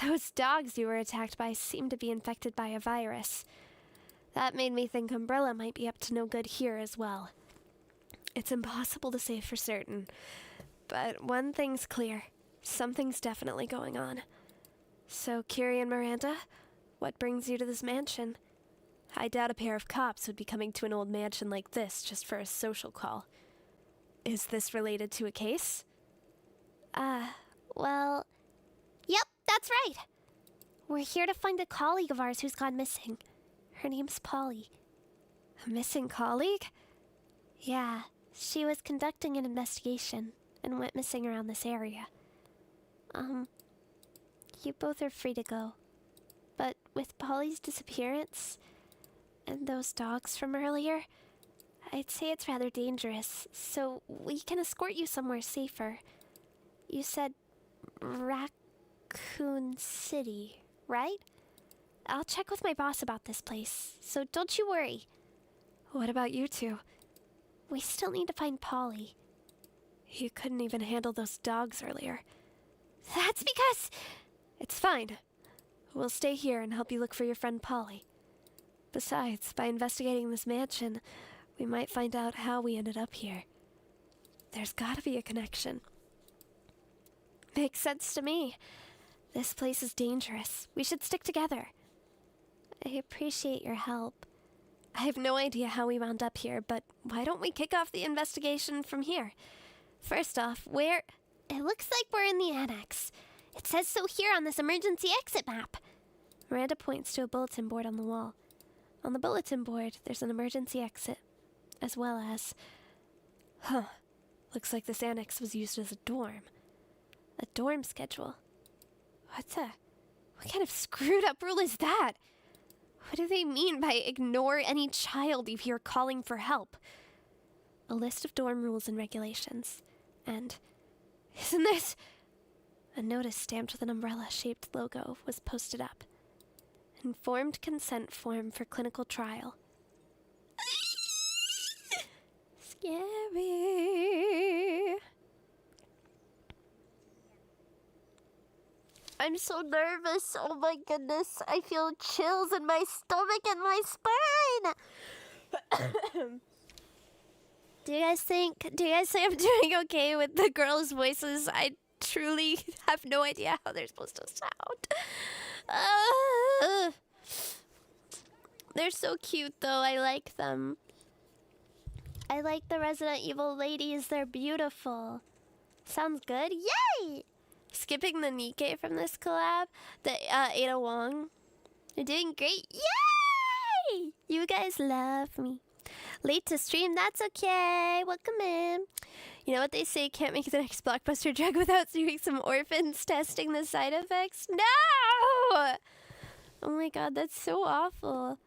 Those dogs you were attacked by seem to be infected by a virus. That made me think Umbrella might be up to no good here as well. It's impossible to say for certain, but one thing's clear. Something's definitely going on. So, Kiri and Miranda, what brings you to this mansion? I doubt a pair of cops would be coming to an old mansion like this just for a social call. Is this related to a case? Well... Yep, that's right! We're here to find a colleague of ours who's gone missing. Her name's Polly. A missing colleague? Yeah. She was conducting an investigation and went missing around this area. You both are free to go. But with Polly's disappearance and those dogs from earlier, I'd say it's rather dangerous, so we can escort you somewhere safer. You said Raccoon City, right? I'll check with my boss about this place, so don't you worry. What about you two? We still need to find Polly. You couldn't even handle those dogs earlier. That's because... It's fine. We'll stay here and help you look for your friend Polly. Besides, by investigating this mansion, we might find out how we ended up here. There's gotta be a connection. Makes sense to me. This place is dangerous. We should stick together. I appreciate your help. I have no idea how we wound up here, but why don't we kick off the investigation from here? First off, where... It looks like we're in the annex. It says so here on this emergency exit map. Miranda points to a bulletin board on the wall. On the bulletin board, there's an emergency exit, as well as... Looks like this annex was used as a dorm. A dorm schedule. What kind of screwed up rule is that? What do they mean by ignore any child you hear calling for help? A list of dorm rules and regulations. And... Isn't this... A notice stamped with an umbrella-shaped logo was posted up. Informed consent form for clinical trial. Scary.
I'm so nervous. Oh my goodness. I feel chills in my stomach and my spine. Do you guys think I'm doing okay with the girls' voices? I truly have no idea how they're supposed to sound. They're so cute, though. I like them. I like the Resident Evil ladies. They're beautiful. Sounds good. Yay! Skipping the Nikke from this collab, the Ada Wong. You're doing great. Yay! You guys love me. Late to stream, that's okay. Welcome in. You know what they say, can't make the next blockbuster drug without doing some orphans testing the side effects? No! Oh my god, that's so awful.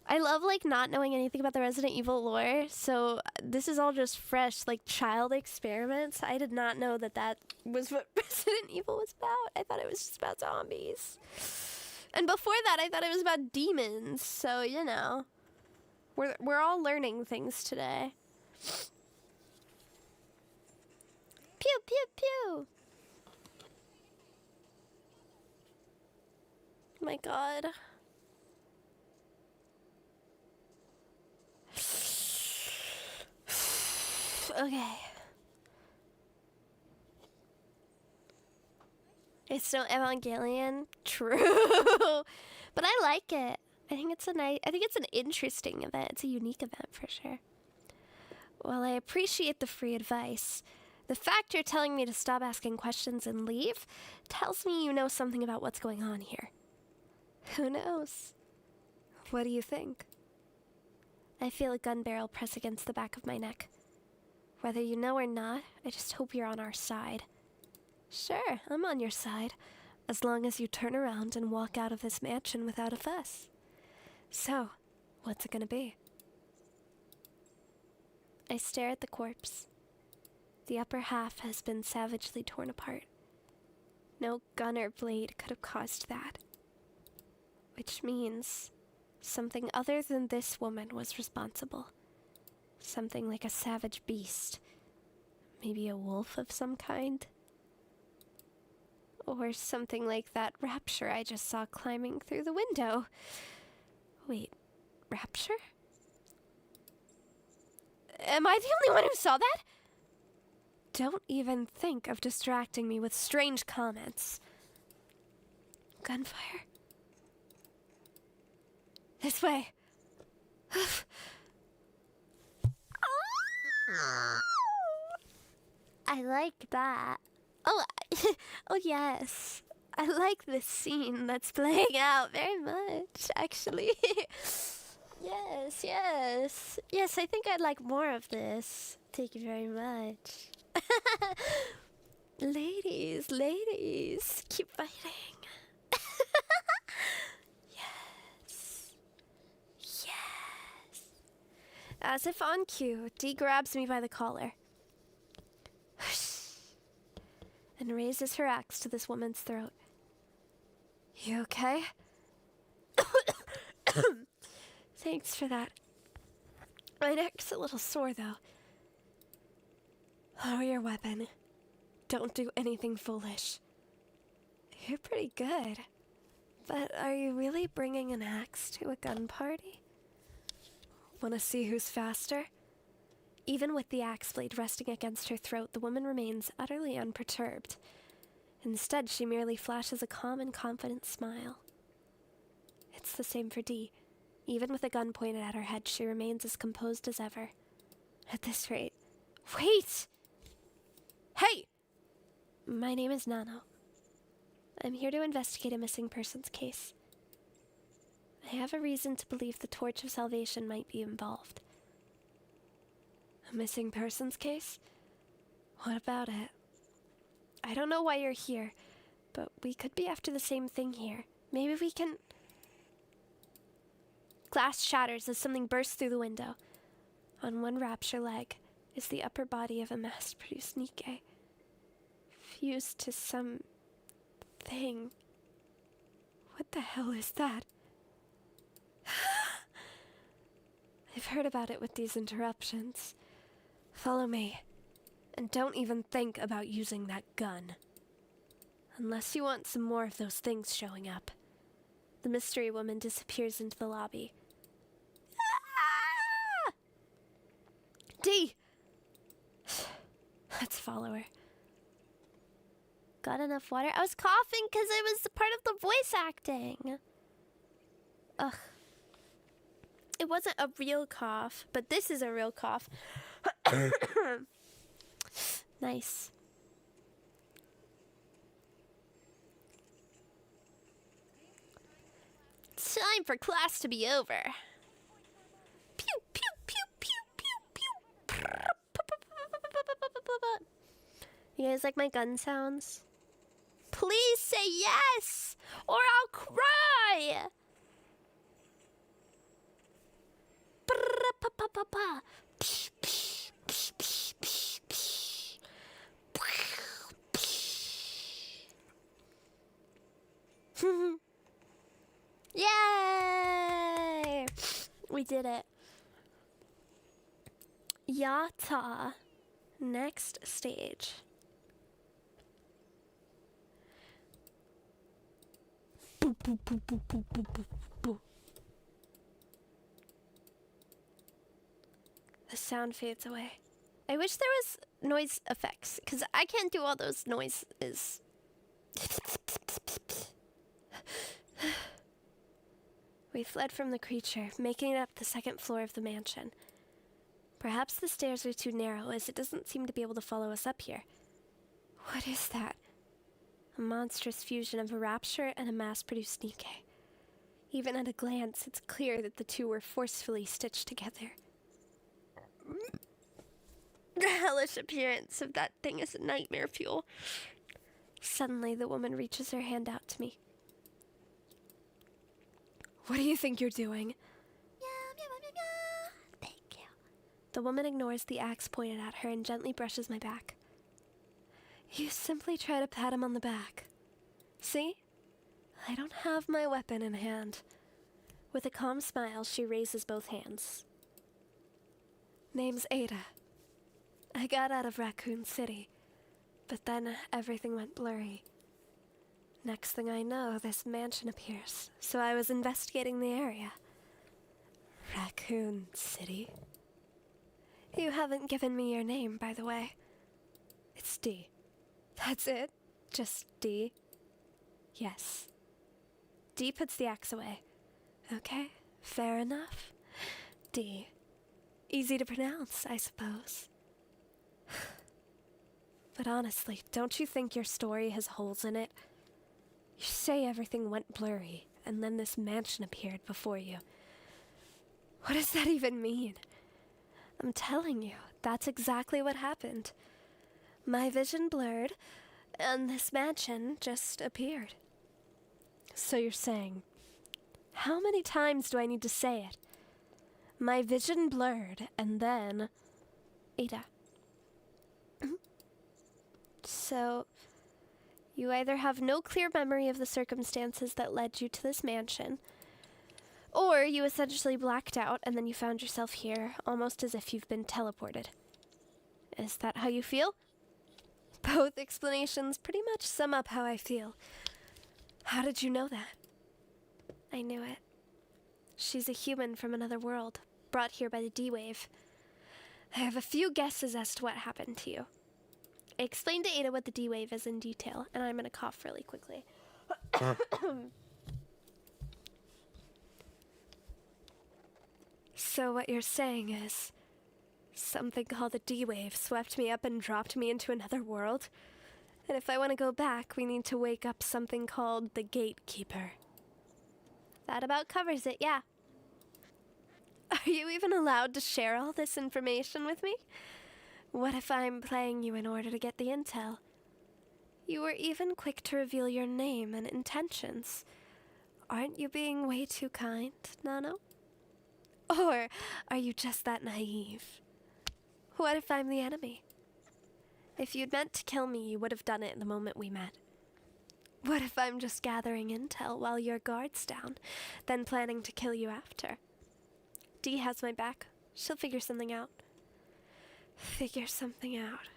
I love, like, not knowing anything about the Resident Evil lore, so this is all just fresh, like, child experiments. I did not know that that was what Resident Evil was about. I thought it was just about zombies. And before that, I thought it was about demons, so, you know. We're all learning things today. Pew, pew, pew! My god. Okay. It's still Evangelion. True. But I like it. I think it's an interesting event. It's a unique event for sure. While I appreciate the free advice, the fact you're telling me to stop asking questions and leave tells me you know something about what's going on here. Who knows? What do you think? I feel a gun barrel press against the back of my neck. Whether you know or not, I just hope you're on our side. Sure, I'm on your side, as long as you turn around and walk out of this mansion without a fuss. So, what's it gonna be? I stare at the corpse. The upper half has been savagely torn apart. No gun or blade could have caused that. Which means something other than this woman was responsible. Something like a savage beast. Maybe a wolf of some kind. Or something like that rapture I just saw climbing through the window. Wait, rapture? Am I the only one who saw that? Don't even think of distracting me with strange comments. Gunfire. This way. I like that. Oh, oh yes. I like this scene that's playing out very much, actually. Yes, yes. Yes, I think I'd like more of this. Thank you very much. Ladies, ladies, keep fighting. Yes. Yes. As if on cue, Dee grabs me by the collar and raises her axe to this woman's throat. You okay? Thanks for that. My neck's a little sore, though. Lower your weapon. Don't do anything foolish. You're pretty good. But are you really bringing an axe to a gun party? Want to see who's faster? Even with the axe blade resting against her throat, the woman remains utterly unperturbed. Instead, she merely flashes a calm and confident smile. It's the same for Dee. Even with a gun pointed at her head, she remains as composed as ever. At this rate... Wait! Hey! My name is Nano. I'm here to investigate a missing persons case. I have a reason to believe the Torch of Salvation might be involved. A missing persons case? What about it? I don't know why you're here, but we could be after the same thing here. Maybe we can... Glass shatters as something bursts through the window. On one rapture leg is the upper body of a mass-produced Nikke, fused to some... thing. What the hell is that? I've heard about it with these interruptions. Follow me, and don't even think about using that gun.
Unless you want some more of those things showing up. The mystery woman disappears into the lobby. Ah! D! Let's follow her. Got enough water? I was coughing because it was part of the voice acting. Ugh. It wasn't a real cough, but this is a real cough. Nice. It's time for class to be over. Pew, pew, pew, pew, pew, pew. You guys like my gun sounds? Please say yes, or I'll cry. Yay! We did it. Yata. Next stage. Boo, boo, boo, boo, boo, boo, boo, boo. The sound fades away. I wish there was noise effects, because I can't do all those noises. We fled from the creature, making it up the second floor of the mansion. Perhaps the stairs are too narrow, as it doesn't seem to be able to follow us up here. What is that? A monstrous fusion of a rapture and a mass-produced Nikke. Even at a glance, it's clear that the two were forcefully stitched together. The hellish appearance of that thing is nightmare fuel. Suddenly, the woman reaches her hand out to me. What do you think you're doing? Thank you. The woman ignores the axe pointed at her and gently brushes my back. You simply try to pat him on the back. See? I don't have my weapon in hand. With a calm smile, she raises both hands. Name's Ada. I got out of Raccoon City, but then everything went blurry. Next thing I know, this mansion appears, so I was investigating the area. Raccoon City? You haven't given me your name, by the way. It's D. That's it? Just D? Yes. D puts the axe away. Okay, fair enough. D. Easy to pronounce, I suppose. But honestly, don't you think your story has holes in it? You say everything went blurry, and then this mansion appeared before you. What does that even mean? I'm telling you, that's exactly what happened. My vision blurred, and this mansion just appeared. So you're saying, how many times do I need to say it? My vision blurred, and then... Ada. So... you either have no clear memory of the circumstances that led you to this mansion, or you essentially blacked out and then you found yourself here, almost as if you've been teleported. Is that how you feel? Both explanations pretty much sum up how I feel. How did you know that? I knew it. She's a human from another world, brought here by the D-Wave. I have a few guesses as to what happened to you. I explained to Ada what the D-Wave is in detail, and I'm going to cough really quickly. So what you're saying is, something called the D-Wave swept me up and dropped me into another world? And if I want to go back, we need to wake up something called the Gatekeeper. That about covers it, yeah. Are you even allowed to share all this information with me? What if I'm playing you in order to get the intel? You were even quick to reveal your name and intentions. Aren't you being way too kind, Nano? Or are you just that naive? What if I'm the enemy? If you'd meant to kill me, you would have done it the moment we met. What if I'm just gathering intel while your guard's down, then planning to kill you after? Dee has my back. She'll figure something out. Figure something out.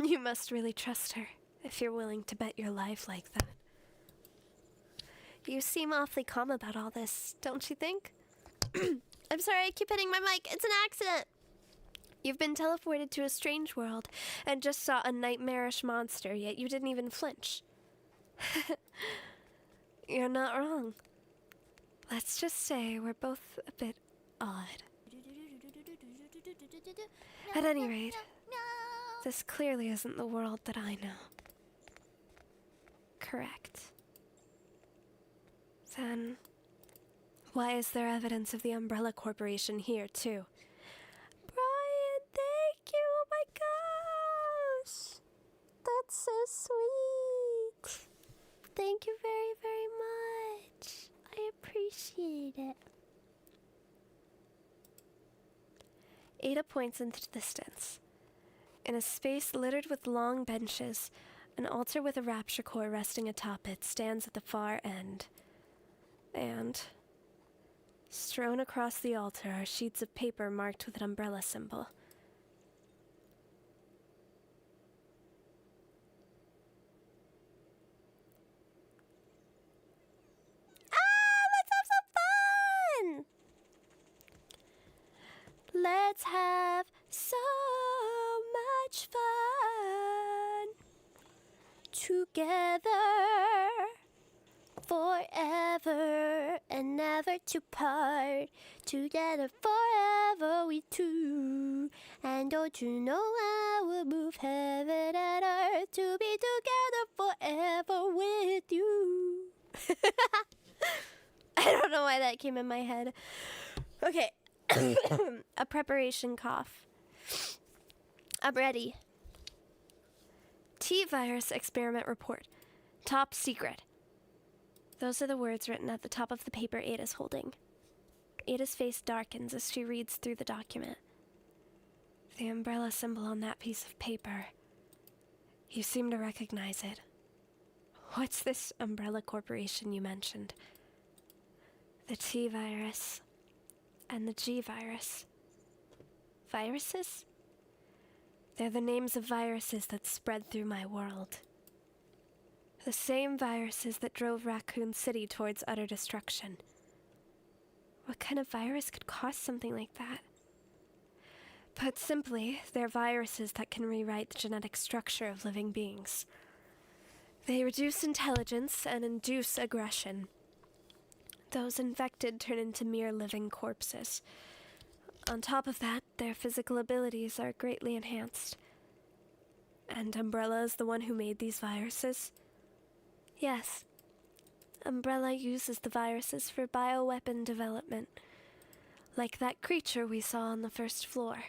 You must really trust her,
if you're willing to bet your life like that. You seem awfully calm about all this, don't you think? I'm sorry, I keep hitting my mic. It's an accident. You've been teleported to a strange world and just saw a nightmarish monster, yet you didn't even flinch. You're not wrong. Let's just say we're both a bit odd. At any rate, this clearly isn't the world that I know. Correct. Then, why is there evidence of the Umbrella Corporation here, too? Brian, thank you! Oh my gosh! That's so sweet! Thank you very, very much. I appreciate it. Ada points into the distance. In a space littered with long benches, an altar with a rapture core resting atop it stands at the far end. And strewn across the altar are sheets of paper marked with an umbrella symbol. Let's have so much fun together, forever and never to part. Together forever we two. And don't you know I will move heaven and earth to be together forever with you. I don't know why that came in my head. Okay. A preparation cough. I'm ready. T-virus experiment report. Top secret. Those are the words written at the top of the paper Ada's holding. Ada's face darkens as she reads through the document. The umbrella symbol on that piece of paper. You seem to recognize it. What's this Umbrella Corporation you mentioned? The T-virus. And the G-virus. Viruses? They're the names of viruses that spread through my world. The same viruses that drove Raccoon City towards utter destruction. What kind of virus could cause something like that? Put simply, they're viruses that can rewrite the genetic structure of living beings. They reduce intelligence and induce aggression. Those infected turn into mere living corpses. On top of that, their physical abilities are greatly enhanced. And Umbrella is the one who made these viruses? Yes. Umbrella uses the viruses for bioweapon development. Like that creature we saw on the first floor.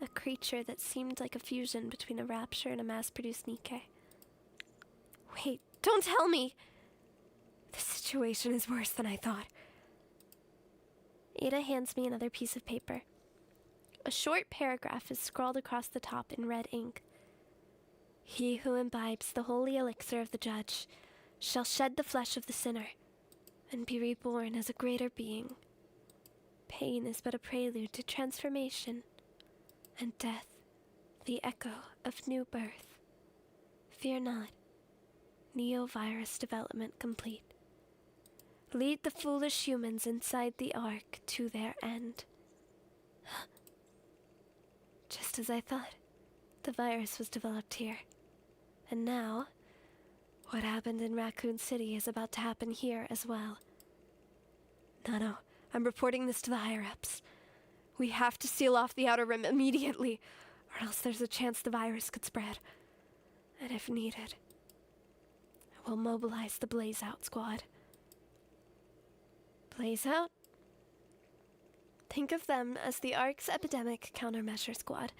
A creature that seemed like a fusion between a rapture and a mass-produced Nikke. Wait, don't tell me! The situation is worse than I thought. Ada hands me another piece of paper. A short paragraph is scrawled across the top in red ink. He who imbibes the holy elixir of the judge shall shed the flesh of the sinner and be reborn as a greater being. Pain is but a prelude to transformation, and death the echo of new birth. Fear not. Neo-virus development complete. Lead the foolish humans inside the Ark to their end. Just as I thought, the virus was developed here. And now, what happened in Raccoon City is about to happen here as well. No, I'm reporting this to the higher-ups. We have to seal off the Outer Rim immediately, or else there's a chance the virus could spread. And if needed, we'll mobilize the Blaze Out squad. Blaze Out? Think of them as the Ark's epidemic countermeasure squad.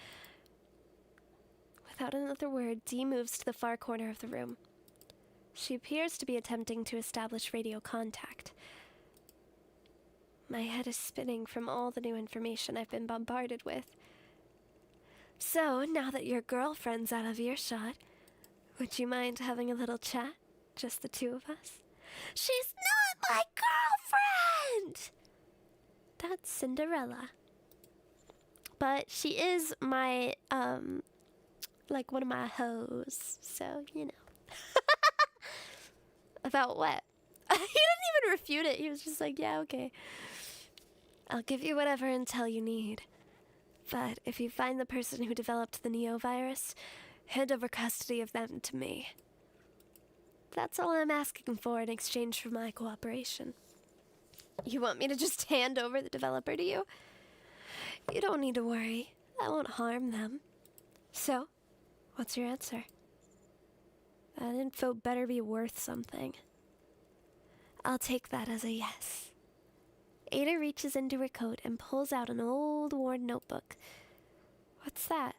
Without another word, Dee moves to the far corner of the room. She appears to be attempting to establish radio contact. My head is spinning from all the new information I've been bombarded with. So, now that your girlfriend's out of earshot, would you mind having a little chat? Just the two of us? She's not my girlfriend! That's Cinderella. But she is my,
like one of my hoes. So, you know. About what? He didn't even refute it. He was just like, yeah, okay. I'll give you whatever intel you need. But if you find the person who developed the Neo virus, hand over custody of them to me. That's all I'm asking for in exchange for my cooperation. You want me to just hand over the developer to you? You don't need to worry. I won't harm them. So, what's your answer? That info better be worth something. I'll take that as a yes. Ada reaches into her coat and pulls out an old, worn notebook. What's that?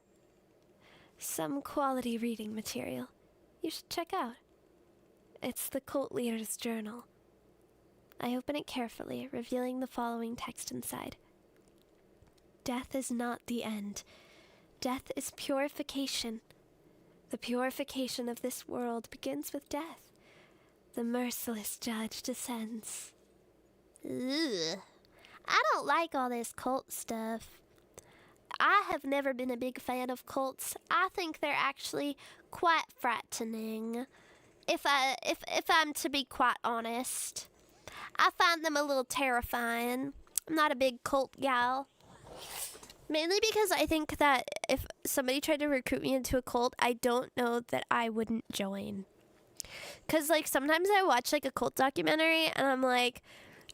Some quality reading material. You should check out. It's the cult leader's journal. I open it carefully, revealing the following text inside. Death is not the end. Death is purification. The purification of this world begins with death. The merciless judge descends. Ugh. I don't like all this cult stuff. I have never been a big fan of cults. I think they're actually quite frightening. If I'm to be quite honest. I find them a little terrifying. I'm not a big cult gal. Mainly because I think that if somebody tried to recruit me into a cult, I don't know that I wouldn't join. Because, like, sometimes I watch, like, a cult documentary, and I'm like,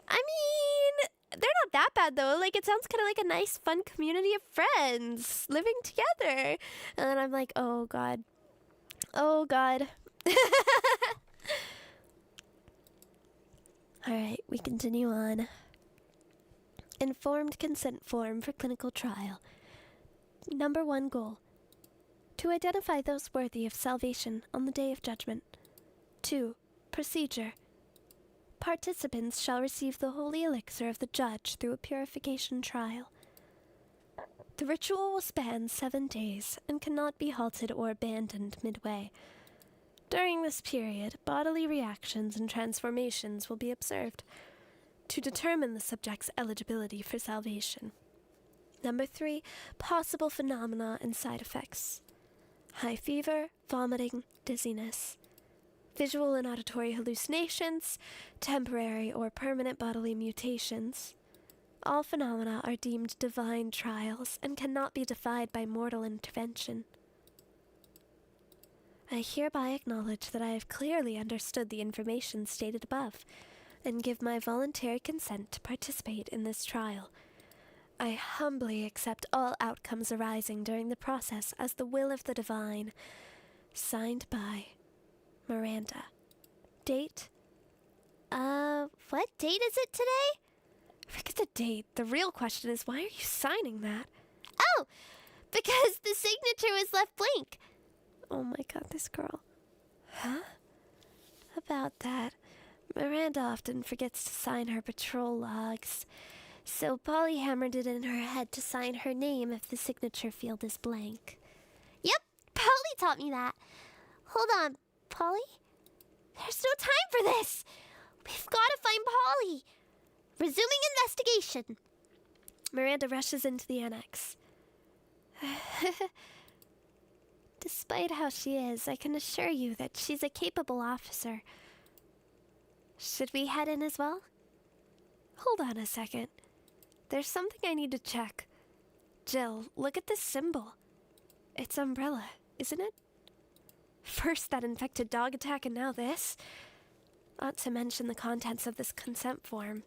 I mean, they're not that bad, though. Like, it sounds kind of like a nice, fun community of friends living together. And then I'm like, oh, God. Oh, God. All right, we continue on. Informed consent form for clinical trial. Number 1 goal. To identify those worthy of salvation on the day of judgment. 2. Procedure. Participants shall receive the holy elixir of the judge through a purification trial. The ritual will span 7 days and cannot be halted or abandoned midway. During this period, bodily reactions and transformations will be observed to determine the subject's eligibility for salvation. Number 3, possible phenomena and side effects. High fever, vomiting, dizziness. Visual and auditory hallucinations, temporary or permanent bodily mutations. All phenomena are deemed divine trials and cannot be defied by mortal intervention. I hereby acknowledge that I have clearly understood the information stated above, and give my voluntary consent to participate in this trial. I humbly accept all outcomes arising during the process as the will of the divine. Signed by Miranda. Date? What date is it today? Forget the date. The real question is, why are you signing that? Oh, because the signature was left blank. Oh my God, this girl. Huh? About that, Miranda often forgets to sign her patrol logs, so Polly hammered it in her head to sign her name if the signature field is blank. Yep, Polly taught me that. Hold on, Polly? There's no time for this. We've got to find Polly. Resuming investigation. Miranda rushes into the annex. Despite how she is, I can assure you that she's a capable officer. Should we head in as well? Hold on a second. There's something I need to check. Jill, look at this symbol. It's Umbrella, isn't it? First that infected dog attack and now this. Not to mention the contents of this consent form.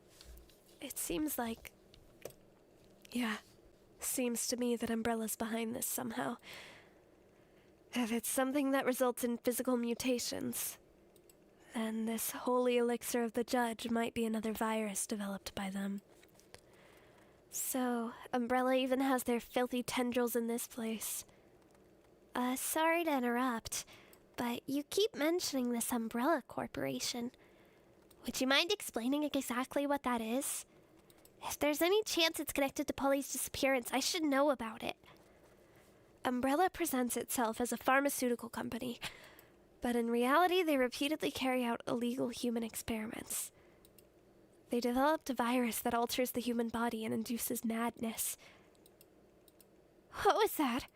It seems like... Yeah, seems to me that Umbrella's behind this somehow. If it's something that results in physical mutations, then this holy elixir of the judge might be another virus developed by them. So, Umbrella even has their filthy tendrils in this place. Sorry to interrupt, but you keep mentioning this Umbrella Corporation. Would you mind explaining exactly what that is? If there's any chance it's connected to Polly's disappearance, I should know about it. Umbrella presents itself as a pharmaceutical company, but in reality they repeatedly carry out illegal human experiments. They developed a virus that alters the human body and induces madness. What was that?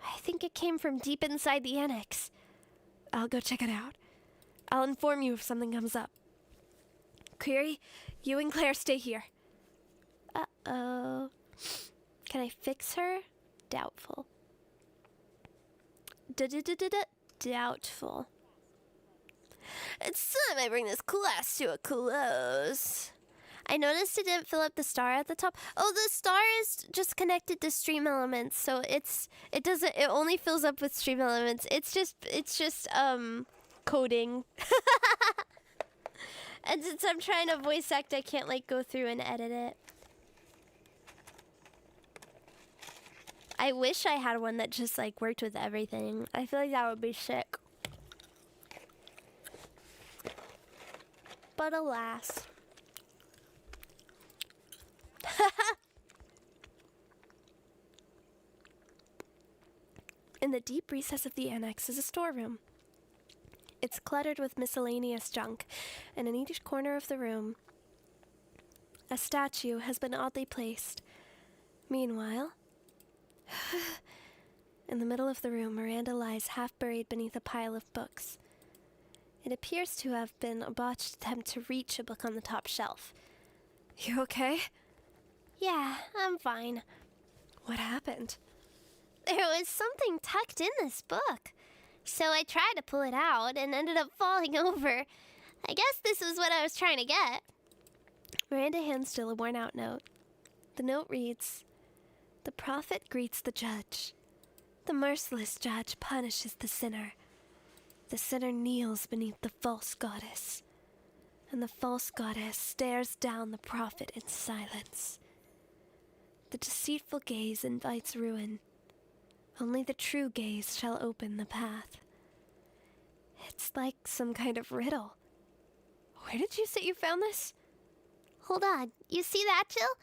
I think it came from deep inside the annex. I'll go check it out. I'll inform you if something comes up. Query, you and Claire stay here. Uh-oh. Can I fix her? Doubtful. Doubtful.
It's time I bring this class to a close. I noticed it didn't fill up the star at the top. Oh, the star is just connected to stream elements, so it only fills up with stream elements. It's just coding. And since I'm trying to voice act, I can't like go through and edit it. I wish I had one that just like worked with everything. I feel like that would be sick. But alas.
In the deep recess of the annex is a storeroom. It's cluttered with miscellaneous junk, and in each corner of the room, a statue has been oddly placed. Meanwhile, in the middle of the room, Miranda lies half buried beneath a pile of books. It appears to have been a botched attempt to reach a book on the top shelf. You okay?
Yeah, I'm fine.
What happened?
There was something tucked in this book. So I tried to pull it out and ended up falling over. I guess this is what I was trying to get.
Miranda hands Jill a worn-out note. The note reads, "The prophet greets the judge. The merciless judge punishes the sinner. The sinner kneels beneath the false goddess, and the false goddess stares down the prophet in silence. The deceitful gaze invites ruin. Only the true gaze shall open the path." It's like some kind of riddle. Where did you say you found this?
Hold on, you see that, Jill?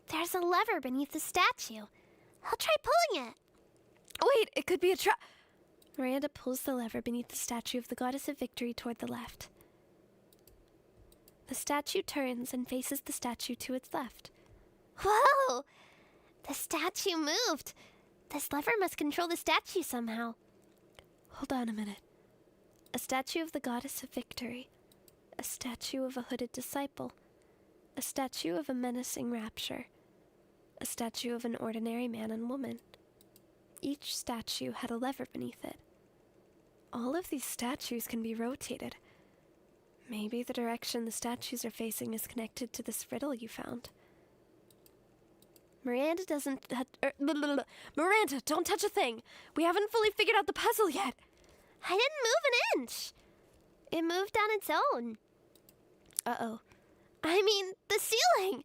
There's a lever beneath the statue. I'll try pulling it.
Wait, it could be a trap. Miranda pulls the lever beneath the statue of the goddess of victory toward the left. The statue turns and faces the statue to its left.
Whoa! The statue moved. This lever must control the statue somehow.
Hold on a minute. A statue of the goddess of victory. A statue of a hooded disciple. A statue of a menacing rapture. A statue of an ordinary man and woman. Each statue had a lever beneath it. All of these statues can be rotated. Maybe the direction the statues are facing is connected to this riddle you found. Miranda, don't touch a thing! We haven't fully figured out the puzzle yet!
I didn't move an inch! It moved on its own.
Uh-oh.
I mean, the ceiling!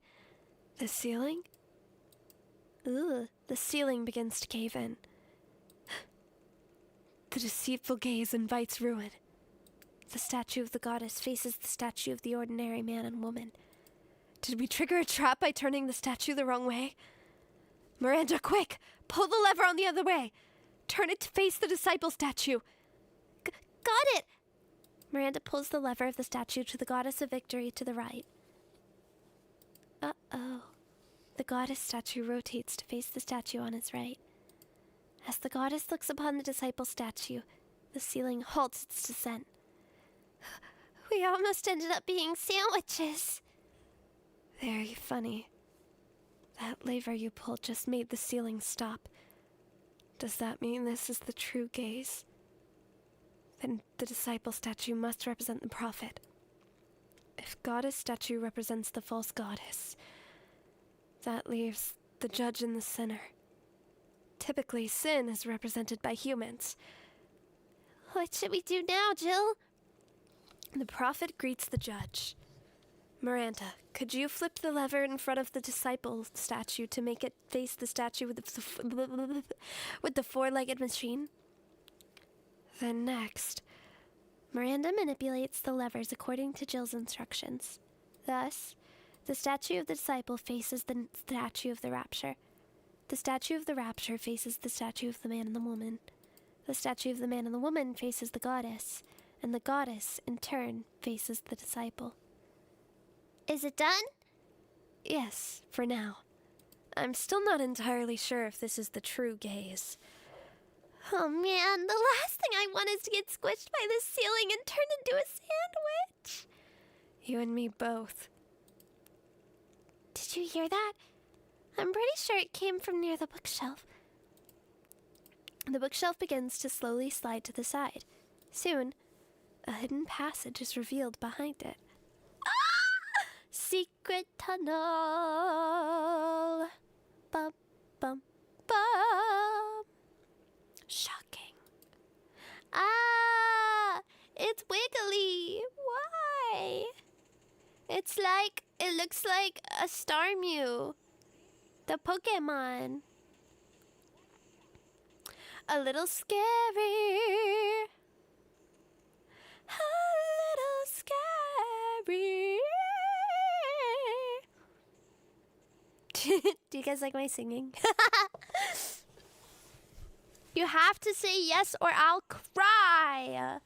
The ceiling? Ugh, the ceiling begins to cave in. The deceitful gaze invites ruin. The statue of the goddess faces the statue of the ordinary man and woman. Did we trigger a trap by turning the statue the wrong way? Miranda, quick! Pull the lever on the other way! Turn it to face the disciple statue!
Got it!
Miranda pulls the lever of the statue to the goddess of victory to the right. Uh-oh. The goddess statue rotates to face the statue on its right. As the goddess looks upon the disciple statue, the ceiling halts its descent.
We almost ended up being sandwiches.
Very funny. That lever you pulled just made the ceiling stop. Does that mean this is the true gaze? Then the disciple statue must represent the prophet. If goddess statue represents the false goddess, that leaves the judge and the sinner. Typically, sin is represented by humans.
What should we do now, Jill?
The prophet greets the judge. Miranda, could you flip the lever in front of the disciple statue to make it face the statue with the four-legged machine? Then next, Miranda manipulates the levers according to Jill's instructions. Thus, the statue of the disciple faces the statue of the rapture. The statue of the rapture faces the statue of the man and the woman. The statue of the man and the woman faces the goddess, and the goddess, in turn, faces the disciple.
Is it done?
Yes, for now. I'm still not entirely sure if this is the true gaze. Oh man, the last thing I want is to get squished by this ceiling and turned into a sandwich.
You and me both.
Did you hear that? I'm pretty sure it came from near the bookshelf.
The bookshelf begins to slowly slide to the side. Soon, a hidden passage is revealed behind it.
Ah! Secret tunnel. Bum, bum, bum.
Shocking.
Ah! It's wiggly. Why? It looks like a Starmie. The Pokemon. A little scary. A little scary.
Do you guys like my singing?
You have to say yes or I'll cry.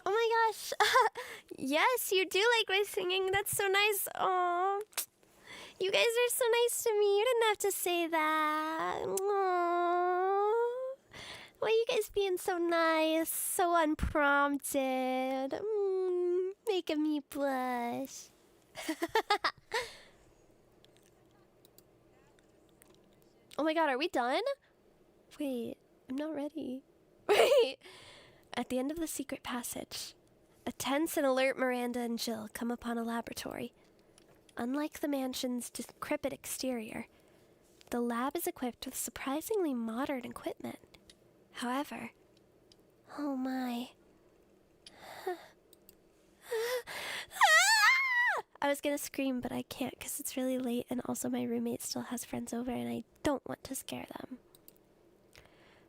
Oh my gosh. Yes, you do like my singing. That's so nice. Oh, you guys are so nice to me. You didn't have to say that. Aww. Why you guys being so nice, so unprompted? Making me blush.
Oh my god, are we done? Wait, I'm not ready. Wait! At the end of the secret passage, a tense and alert Miranda and Jill come upon a laboratory. Unlike the mansion's decrepit exterior, the lab is equipped with surprisingly modern equipment. However,
Oh my.
I was gonna scream, but I can't because it's really late and also my roommate still has friends over and I don't want to scare them.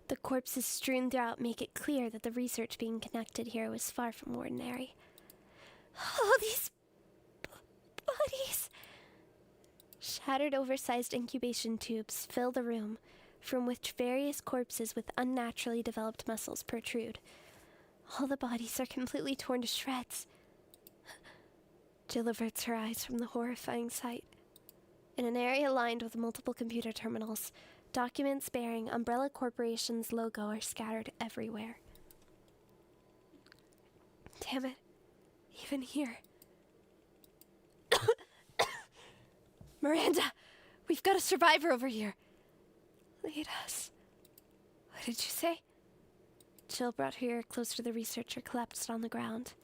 The corpses strewn throughout make it clear that the research being conducted here was far from ordinary.
Oh, these bodies.
Shattered, oversized incubation tubes fill the room, from which various corpses with unnaturally developed muscles protrude. All the bodies are completely torn to shreds. Jill averts her eyes from the horrifying sight. In an area lined with multiple computer terminals, documents bearing Umbrella Corporation's logo are scattered everywhere. Damn it. Even here. Miranda! We've got a survivor over here! Lead us. What did you say? Jill brought her ear close to the researcher collapsed on the ground.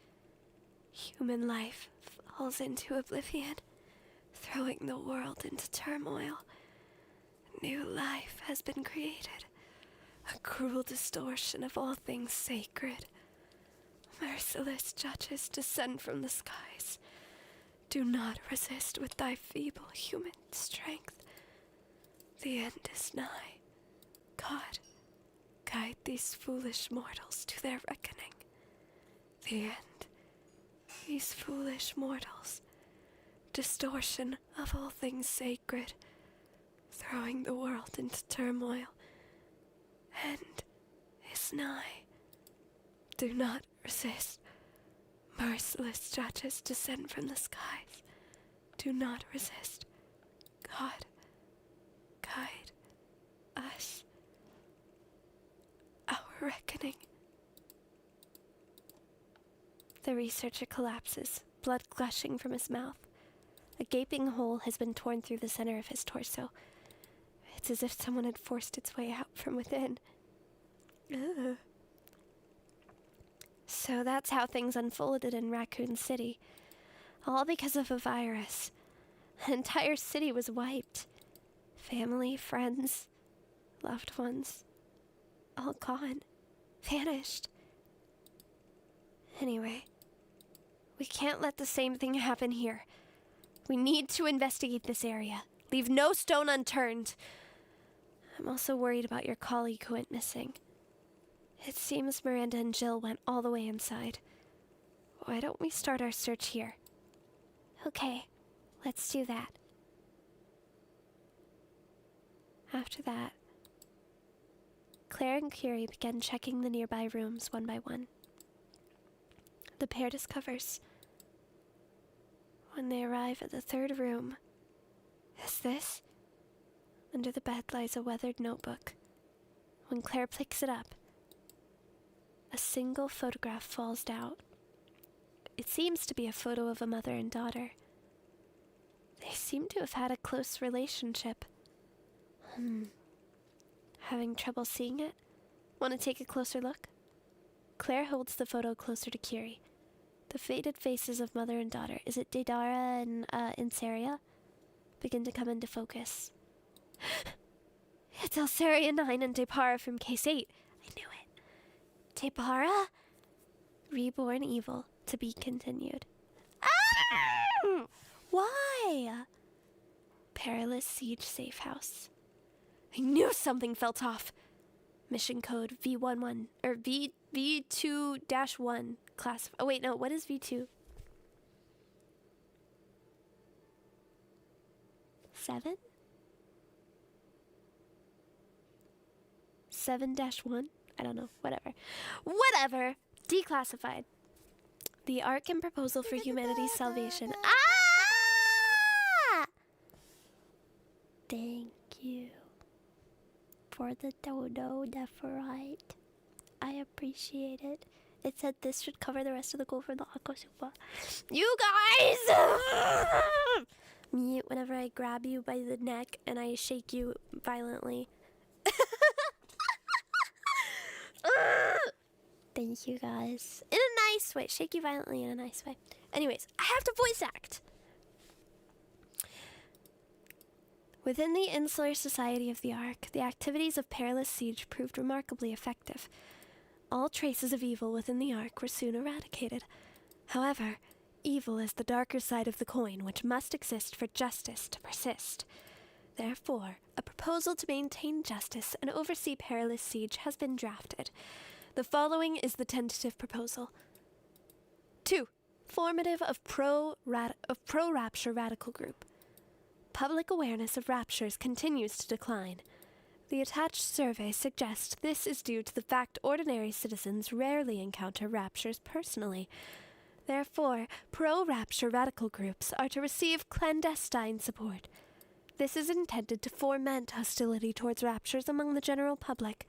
Human life falls into oblivion, throwing the world into turmoil. New life has been created, a cruel distortion of all things sacred. Merciless judges descend from the skies. Do not resist with thy feeble human strength. The end is nigh. God, guide these foolish mortals to their reckoning. The end. These foolish mortals. Distortion of all things sacred. Throwing the world into turmoil. End is nigh. Do not resist. Merciless judges descend from the skies. Do not resist. God, guide us. Our reckoning. The researcher collapses, blood gushing from his mouth. A gaping hole has been torn through the center of his torso. It's as if someone had forced its way out from within. Ugh. So that's how things unfolded in Raccoon City. All because of a virus. An entire city was wiped. Family, friends, loved ones. All gone. Vanished. Anyway, we can't let the same thing happen here. We need to investigate this area. Leave no stone unturned. I'm also worried about your colleague who went missing. It seems Miranda and Jill went all the way inside. Why don't we start our search here?
Okay, let's do that.
After that, Claire and Curie began checking the nearby rooms one by one. The pair discovers. When they arrive at the third room, is this?
Under the bed lies a weathered notebook. When Claire picks it up, a single photograph falls out. It seems to be a photo of a mother and daughter. They seem to have had a close relationship. Having trouble seeing it? Want to take a closer look? Claire holds the photo closer to Kiri. The faded faces of mother and daughter, is it Daedara and Insaria, begin to come into focus. It's Elsaria 9 and Depara from Case 8. I knew it. Depara? Reborn evil, to be continued. Ah! Why? Perilous siege safe house. I knew something felt off. Mission code V11 or V2-1 class. Oh wait, no, what is V2? 7? 7-1? I don't know. Whatever. Declassified. The Ark and Proposal for Humanity's Salvation. Ah! Thank you for the dodo Nephorite. I appreciate it. It said this should cover the rest of the goal for the Akasupa. You guys! Mute whenever I grab you by the neck and I shake you violently. Thank you guys. In a nice way. Shake you violently in a nice way. Anyways, I have to voice act. Within the Insular Society of the Ark, the activities of Perilous Siege proved remarkably effective. All traces of evil within the Ark were soon eradicated. However, evil is the darker side of the coin, which must exist for justice to persist. Therefore, a proposal to maintain justice and oversee Perilous Siege has been drafted. The following is the tentative proposal. 2. Formative of pro-rapture radical group. Public awareness of raptures continues to decline. The attached survey suggests this is due to the fact ordinary citizens rarely encounter raptures personally. Therefore, pro-rapture radical groups are to receive clandestine support. This is intended to foment hostility towards raptures among the general public.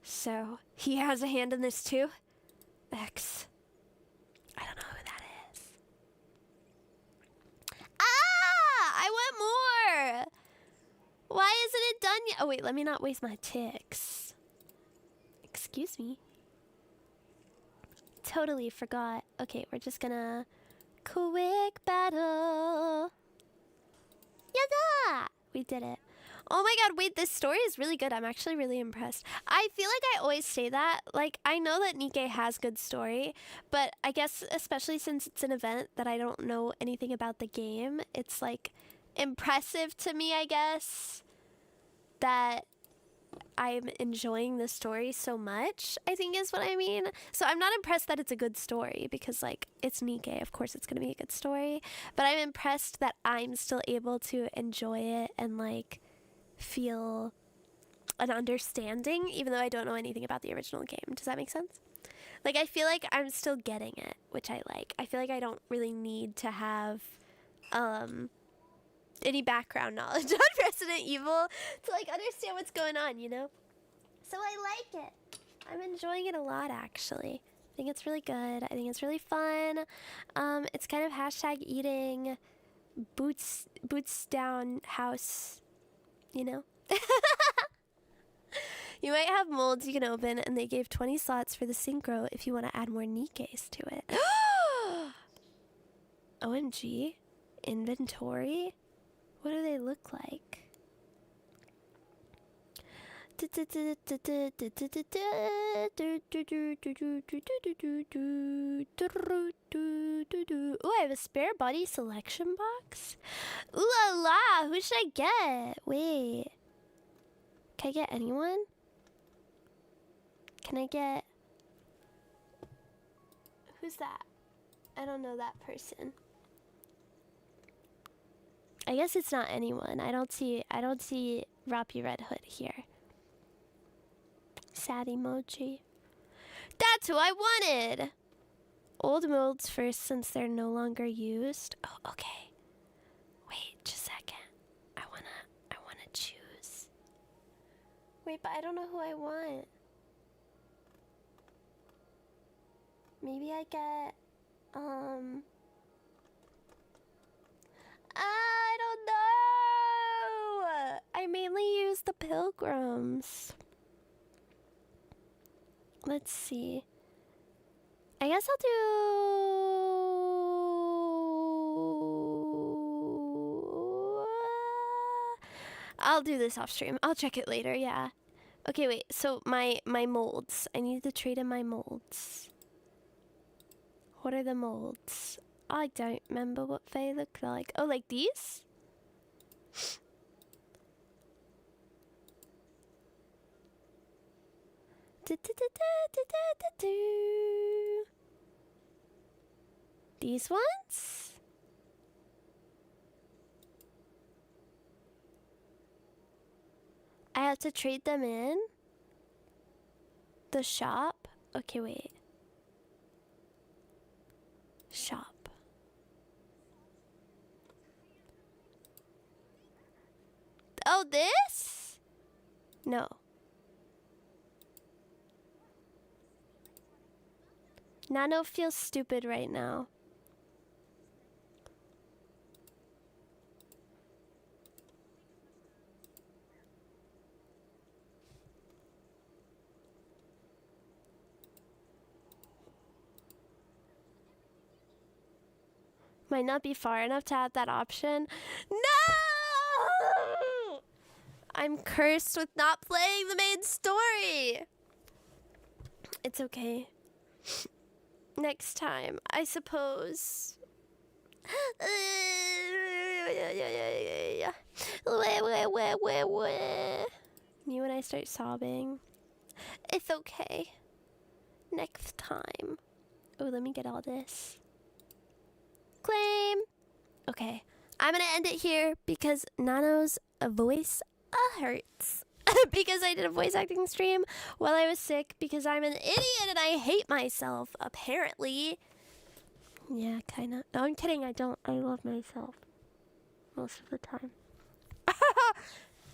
So, he has a hand in this too? X. I don't know who that is. Ah! I want more! Why isn't it done yet? Oh wait, let me not waste my ticks. Excuse me. Totally forgot. Okay, we're just gonna... Quick battle! Yada! We did it. Oh my god, wait, this story is really good. I'm actually really impressed. I feel like I always say that. Like, I know that Nikke has good story, but I guess especially since it's an event that I don't know anything about the game, it's like impressive to me, I guess, that I'm enjoying the story so much, I think is what I mean. So I'm not impressed that it's a good story because, like, it's Nikke. Of course it's going to be a good story. But I'm impressed that I'm still able to enjoy it and, like, feel an understanding, even though I don't know anything about the original game. Does that make sense? Like, I feel like I'm still getting it, which I like. I feel like I don't really need to have any background knowledge on Resident Evil to, like, understand what's going on, you know? So I like it. I'm enjoying it a lot, actually. I think it's really good. I think it's really fun. It's kind of hashtag eating boots down house, you know? You might have molds you can open, and they gave 20 slots for the synchro if you want to add more Nikkes to it. OMG. Inventory? What do they look like? Ooh, I have a spare body selection box? Ooh la la! Who should I get? Wait. Can I get anyone? Can I get... Who's that? I don't know that person. I guess it's not anyone. I don't see Roppy Red Hood here. Sad emoji. That's who I wanted! Old molds first since they're no longer used. Oh, okay. Wait, just a second. I wanna choose
Wait, but I don't know who I want. Maybe I get, I don't know! I mainly use the pilgrims. Let's see. I guess I'll do this off stream. I'll check it later, yeah. Okay, wait. So my molds. I need to trade in my molds. What are the molds? I don't remember what they look like. Oh, like these? These ones? I have to trade them in? The shop? Okay, wait. Shop. Oh, this? No. Nano feels stupid right now. Might not be far enough to have that option. No! I'm cursed with not playing the main story. It's okay. Next time, I suppose. Me when I start sobbing. It's okay. Next time. Oh, let me get all this. Claim. Okay, I'm gonna end it here because Nano's voice hurts. Because I did a voice acting stream while I was sick because I'm an idiot and I hate myself, apparently. Yeah, kinda. No, I'm kidding, I don't. I love myself. Most of the time.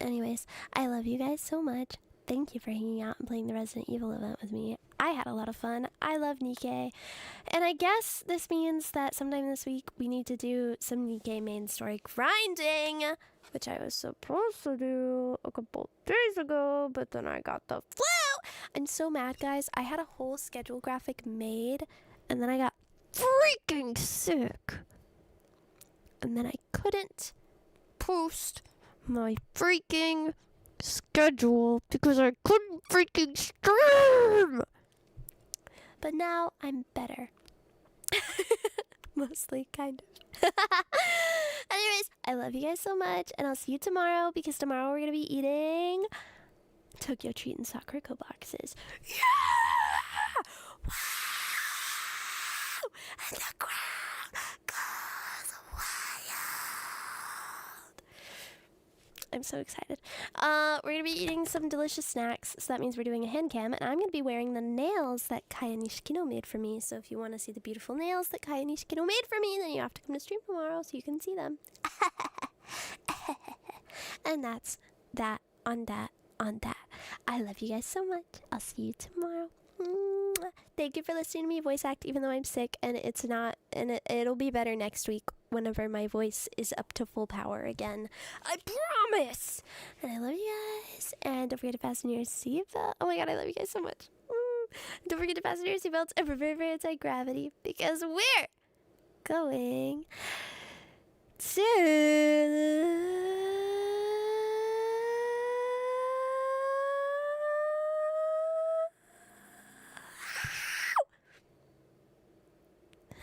Anyways, I love you guys so much. Thank you for hanging out and playing the Resident Evil event with me. I had a lot of fun. I love Nikke. And I guess this means that sometime this week we need to do some Nikke main story grinding, which I was supposed to do a couple days ago, but then I got the flu. I'm so mad, guys. I had a whole schedule graphic made, and then I got freaking sick. And then I couldn't post my freaking schedule because I couldn't freaking stream. But now I'm better. Mostly, kind of. Anyways, I love you guys so much, and I'll see you tomorrow because tomorrow we're gonna be eating Tokyo Treat and Sakurako boxes. Yeah! Wow! And the crowd goes wild. I'm so excited. We're gonna be eating some delicious snacks, so that means we're doing a hand cam, and I'm gonna be wearing the nails that Kaya Nishikino made for me. So if you want to see the beautiful nails that Kaya Nishikino made for me, then you have to come to stream tomorrow so you can see them. And that's that on that on that. I love you guys so much. I'll see you tomorrow. Mwah. Thank you for listening to me voice act, even though I'm sick, and it's not, and it'll be better next week whenever my voice is up to full power again. I promise. And I love you guys. And don't forget to fasten your seatbelt. Oh my god, I love you guys so much. Don't forget to fasten your seatbelts and prepare for anti-gravity because we're going to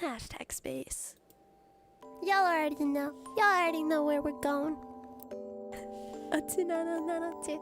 hashtag space. Y'all already know. Y'all already know where we're going. あつななななち